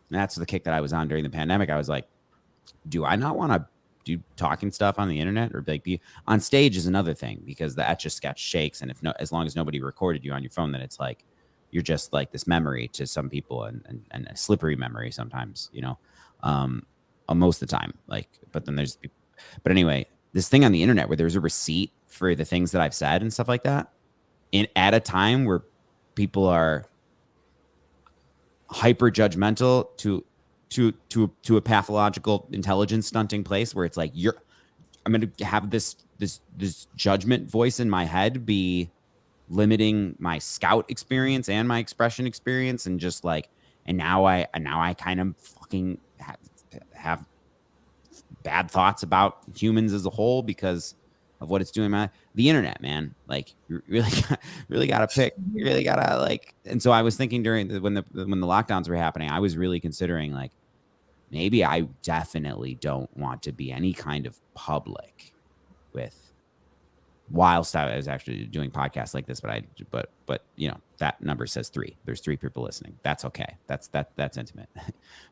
And that's the kick that I was on during the pandemic. I was like, do I not want to do talking stuff on the internet, or like be on stage is another thing, because the Etch a Sketch shakes. And as long as nobody recorded you on your phone, then it's like, you're just like this memory to some people, and a slippery memory sometimes, most of the time, like, but then but anyway, this thing on the internet where there's a receipt for the things that I've said and stuff like that at a time where people are hyper judgmental to a pathological intelligence stunting place, where it's like I'm going to have this judgment voice in my head be limiting my scout experience and my expression experience, and just like, and now I kind of fucking have bad thoughts about humans as a whole because of what it's doing. The internet, man, like you really gotta pick. You really gotta like. And so I was thinking when the lockdowns were happening, I was really considering like, maybe I definitely don't want to be any kind of public with, whilst I was actually doing podcasts like this, but that number says 3. There's 3 people listening. That's okay. That's intimate.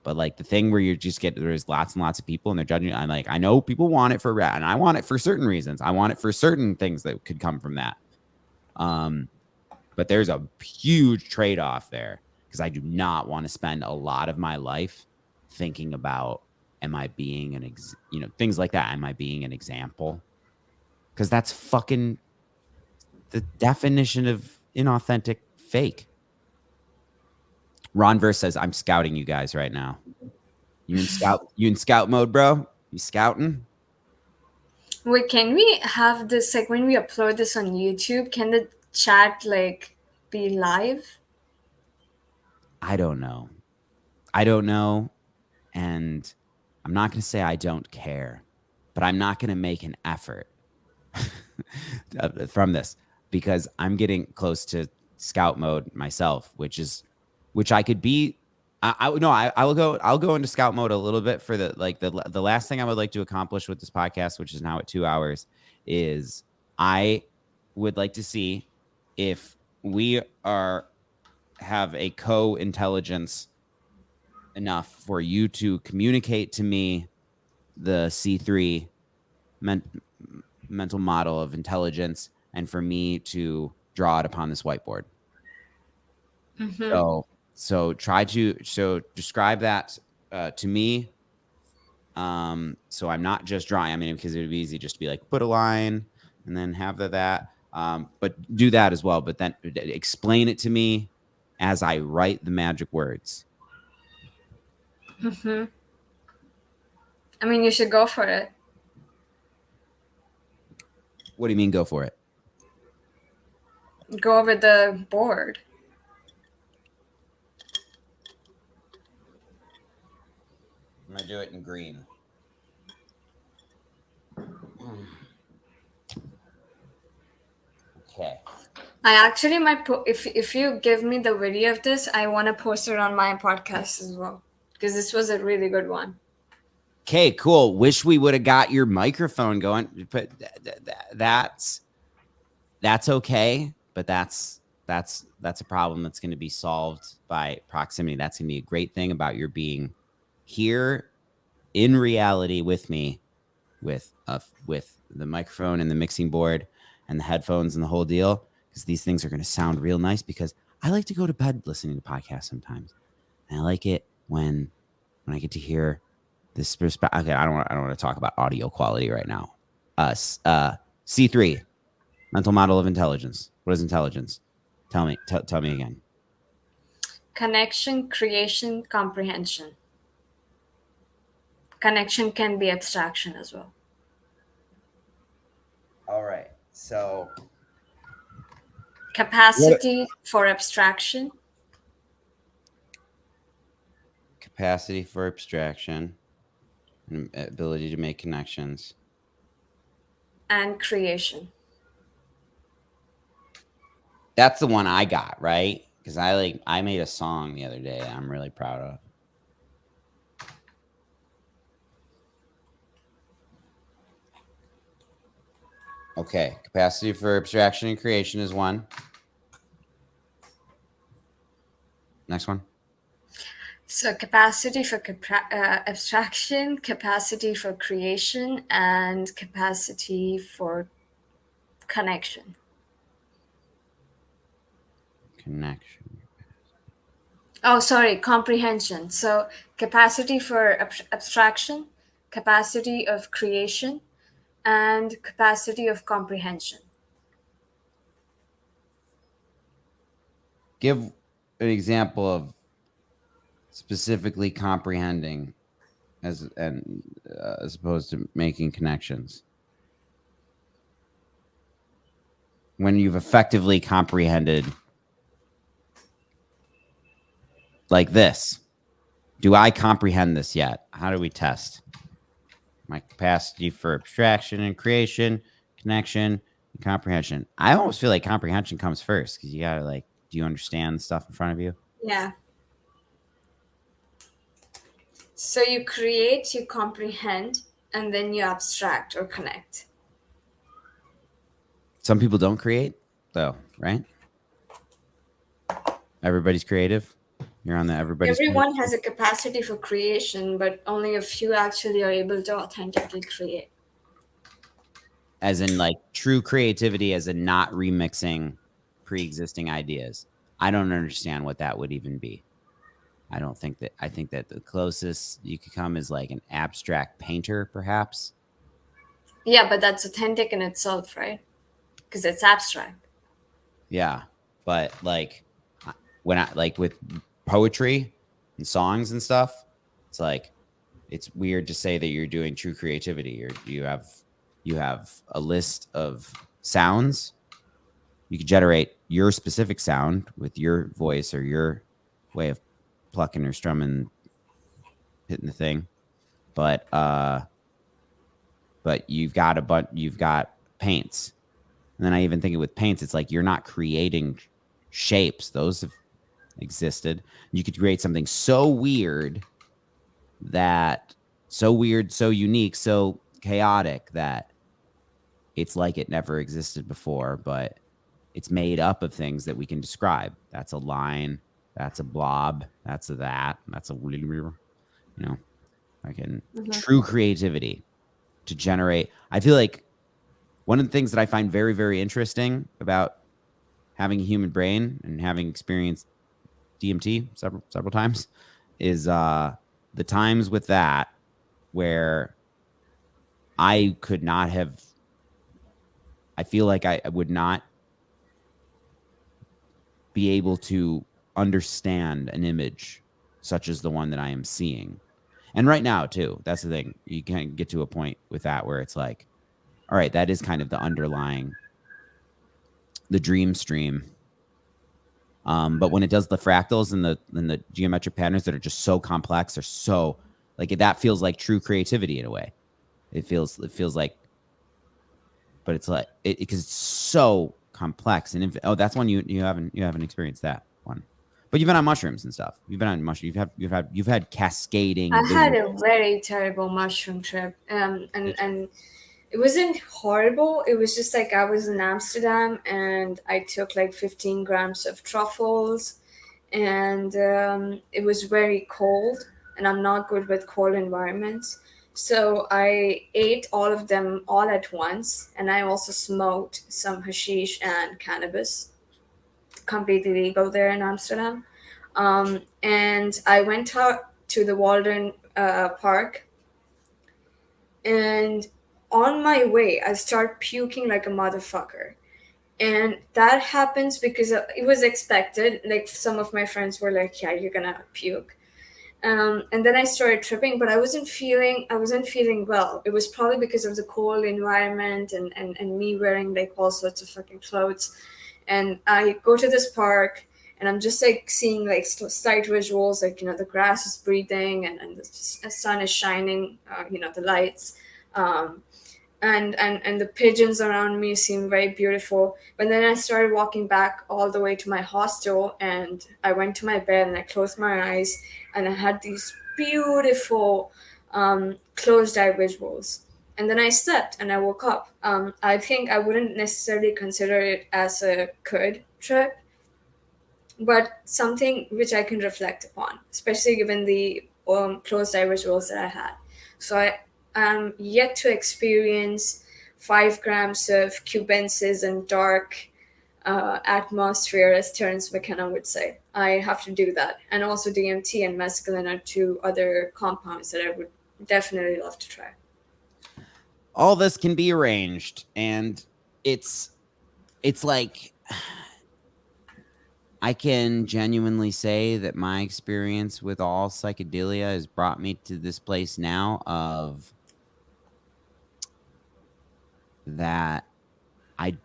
But like the thing where there's lots and lots of people and they're judging. I'm like, I know people want it and I want it for certain reasons. I want it for certain things that could come from that. But there's a huge trade-off there, because I do not want to spend a lot of my life thinking about, am I being things like that. Am I being an example? Because that's fucking the definition of inauthentic fake. Ron Verse says, I'm scouting you guys right now. You in scout mode, bro? You scouting? Wait, can we have this, like when we upload this on YouTube, can the chat like be live? I don't know. And I'm not going to say I don't care, but I'm not going to make an effort from this, because I'm getting close to scout mode myself, which I could be. I'll go into scout mode a little bit for the last thing I would like to accomplish with this podcast, which is now at 2 hours, is I would like to see if we have a co-intelligence enough for you to communicate to me the C3 mental model of intelligence, and for me to draw it upon this whiteboard. Mm-hmm. So describe that to me. So I'm not just drawing. I mean, because it would be easy just to be like, put a line and then have that. But do that as well. But then explain it to me as I write the magic words. Mm-hmm. I mean, you should go for it. What do you mean, go for it? Go over the board. I'm gonna do it in green. Okay. I actually might put, if you give me the video of this, I want to post it on my podcast as well, because this was a really good one. Okay, cool. Wish we would have got your microphone going, but that's okay. but that's a problem that's going to be solved by proximity. That's going to be a great thing about your being here in reality with me, with the microphone and the mixing board and the headphones and the whole deal, because these things are going to sound real nice. Because I like to go to bed listening to podcasts sometimes, and I like it when I get to hear this perspective. Okay, I don't want to talk about audio quality right now. C3, mental model of intelligence. What is intelligence? Tell me again. Connection, creation, comprehension. Connection can be abstraction as well. All right. So capacity for abstraction. Capacity for abstraction and ability to make connections. And creation. That's the one I got, right? Because I made a song the other day that I'm really proud of. Okay, capacity for abstraction and creation is one. Next one. So capacity for abstraction, capacity for creation, and capacity for connection. Connection. Oh, sorry, comprehension. So capacity for abstraction, capacity of creation, and capacity of comprehension. Give an example of specifically comprehending as opposed to making connections. When you've effectively comprehended like this. Do I comprehend this yet? How do we test? My capacity for abstraction and creation, connection, and comprehension. I almost feel like comprehension comes first because you gotta do you understand the stuff in front of you? Yeah. So you create, you comprehend, and then you abstract or connect. Some people don't create, though, right? Everybody's creative. You're on the everybody's. Everyone has a capacity for creation, but only a few actually are able to authentically create. As in, true creativity, as in not remixing pre-existing ideas. I don't understand what that would even be. I think that the closest you could come is like an abstract painter, perhaps. Yeah, but that's authentic in itself, right? Because it's abstract. Yeah, but when I with poetry and songs and stuff, it's weird to say that you're doing true creativity. You have a list of sounds. You can generate your specific sound with your voice or your way of plucking or strumming, hitting the thing, but you've got paints, and then I even think with paints, it's like you're not creating shapes; those have existed. You could create something so weird, so unique, so chaotic that it's like it never existed before, but it's made up of things that we can describe. That's a line. That's a blob. That's a true creativity to generate. I feel like one of the things that I find very, very interesting about having a human brain and having experienced DMT several times is the times with that where I feel like I would not be able to understand an image such as the one that I am seeing. And right now, too, that's the thing. You can't get to a point with that where it's like, all right, that is kind of the underlying, the dream stream. But when it does the fractals and the geometric patterns that are just so complex, or so that feels like true creativity in a way. It feels like, but it's like because it's so complex and that's one you haven't experienced that one, but you've been on mushrooms and stuff. You've been on mushrooms. You've had cascading. I had a very terrible mushroom trip, and It wasn't horrible. It was just like I was in Amsterdam and I took like 15 grams of truffles, and it was very cold, and I'm not good with cold environments. So I ate all of them all at once, and I also smoked some hashish and cannabis, completely legal there in Amsterdam. And I went out to the Walden Park, and on my way, I start puking like a motherfucker. And that happens because it was expected. Like some of my friends were like, "Yeah, you're gonna puke." And then I started tripping, but I wasn't feeling well. It was probably because of the cold environment and me wearing like all sorts of fucking clothes. And I go to this park, and I'm just like seeing like slight visuals, like the grass is breathing, and the sun is shining, the lights. Um, and the pigeons around me seemed very beautiful. But then I started walking back all the way to my hostel, and I went to my bed and I closed my eyes, and I had these beautiful closed eye visuals. And then I slept and I woke up. I think I wouldn't necessarily consider it as a good trip, but something which I can reflect upon, especially given the closed eye visuals that I had. So I am yet to experience 5 grams of cubensis and dark atmosphere, as Terence McKenna would say. I have to do that. And also DMT and mescaline are two other compounds that I would definitely love to try. All this can be arranged, and it's like I can genuinely say that my experience with all psychedelia has brought me to this place now of that I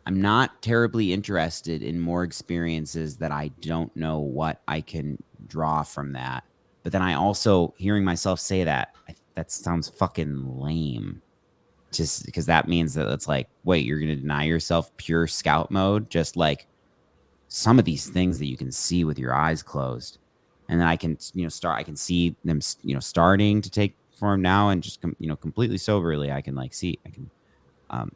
I'm not terribly interested in more experiences that I don't know what I can draw from that. But then I also hearing myself say that that sounds fucking lame. Just because that means that it's like, wait, you're gonna deny yourself pure scout mode, just like some of these things that you can see with your eyes closed, and then I can start. I can see them starting to take form now, and just completely soberly, I can like see. I can um,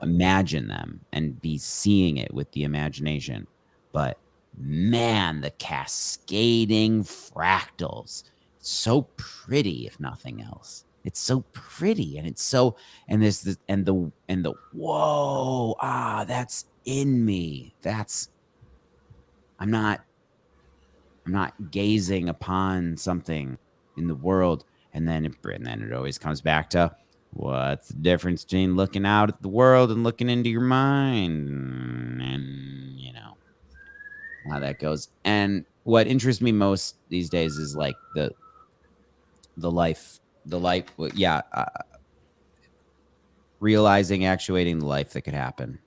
imagine them and be seeing it with the imagination. But man, the cascading fractals, it's so pretty, if nothing else. It's so pretty, and it's so, and there's this, and the whoa, that's in me. That's I'm not I'm not gazing upon something in the world, and then it always comes back to what's the difference between looking out at the world and looking into your mind, and how that goes. And what interests me most these days is like the life, yeah, realizing, actuating the life that could happen,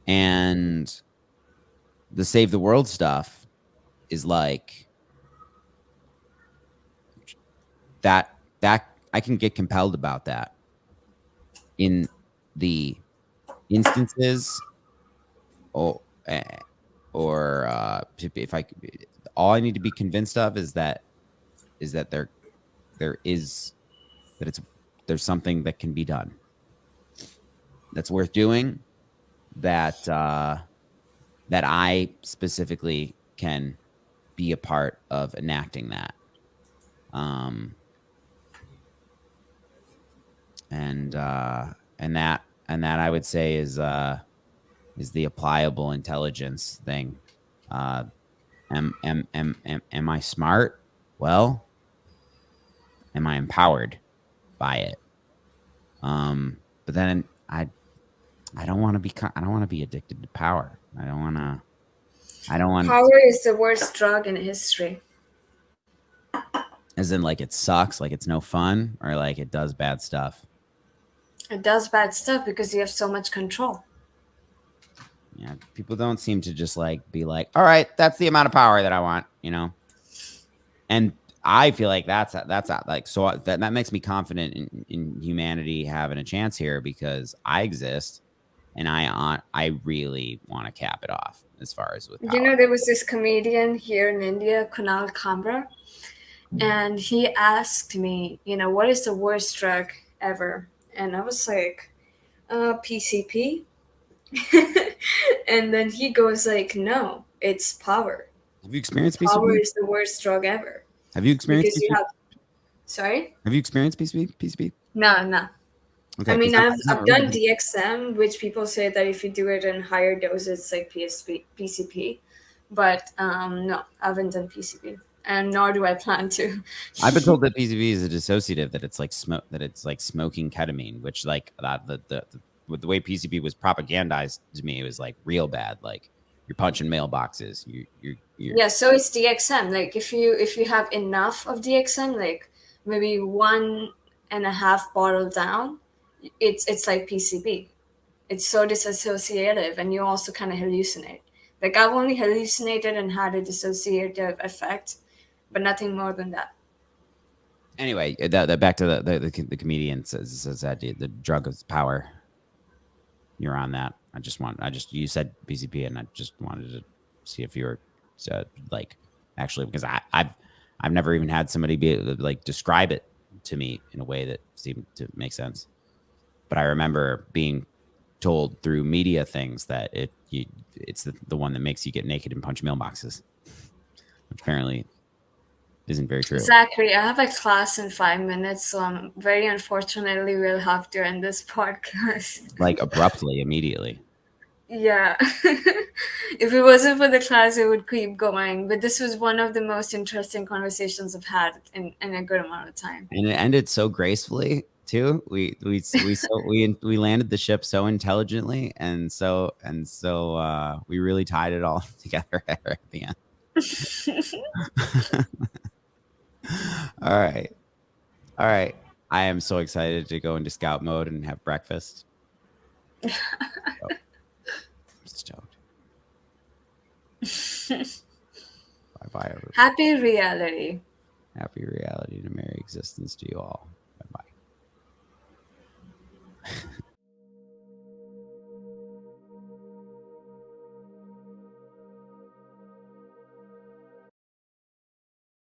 and the save the world stuff is like that I can get compelled about that in the instances, or if I all I need to be convinced of is that there is that it's there's something that can be done that's worth doing, that I specifically can be a part of enacting that. Um, and that I would say is the applicable intelligence thing. Uh, am I smart? Well, am I empowered by it? But then I don't want to be I don't want to be addicted to power. I don't want, Power is the worst drug in history. as in like it sucks, like it's no fun, or like it does bad stuff. It does bad stuff because you have so much control. Yeah, people don't seem to just like be like, all right, that's the amount of power that I want. And I feel like that's like, so that makes me confident in humanity having a chance here, because I exist, and I really want to cap it off as far as with power. There was this comedian here in India, Kunal Khamra, and he asked me, what is the worst drug ever? And I was like, PCP. And then he goes like, no, it's power. Have you experienced Power PCP? is the worst drug ever Have you experienced because you PCP? have. Sorry. Have you experienced PCP? PCP? No, no. I Okay, because mean, that's I've really done because DXM, which people say that if you do it in higher doses, it's like PCP. But no, I haven't done PCP, and nor do I plan to. I've been told that PCP is a dissociative, that it's like smoking ketamine, which like that with the way PCP was propagandized to me, it was like real bad. Like you're punching mailboxes. You're Yeah, so it's DXM. Like if you have enough of DXM, like maybe 1.5 bottle down, it's like PCP. It's so disassociative, and you also kind of hallucinate. Like I've only hallucinated and had a dissociative effect, but nothing more than that. anyway. That back to the comedian says that the drug is power. You're on that. You said PCP, and I just wanted to see if you're like actually, because I've never even had somebody be able to like describe it to me in a way that seemed to make sense. But I remember being told through media things that it's the one that makes you get naked and punch mailboxes, which apparently isn't very true. Zachary, I have a class in 5 minutes, so very unfortunately we'll have to end this podcast. Like abruptly, immediately. Yeah. If it wasn't for the class, it would keep going. But this was one of the most interesting conversations I've had in a good amount of time. And it ended so gracefully too. We landed the ship so intelligently, and so we really tied it all together at the end. All right, all right. I am so excited to go into scout mode and have breakfast. Oh, I'm stoked. Bye bye, everybody. Happy reality. Happy reality and a merry existence to you all. Bye bye.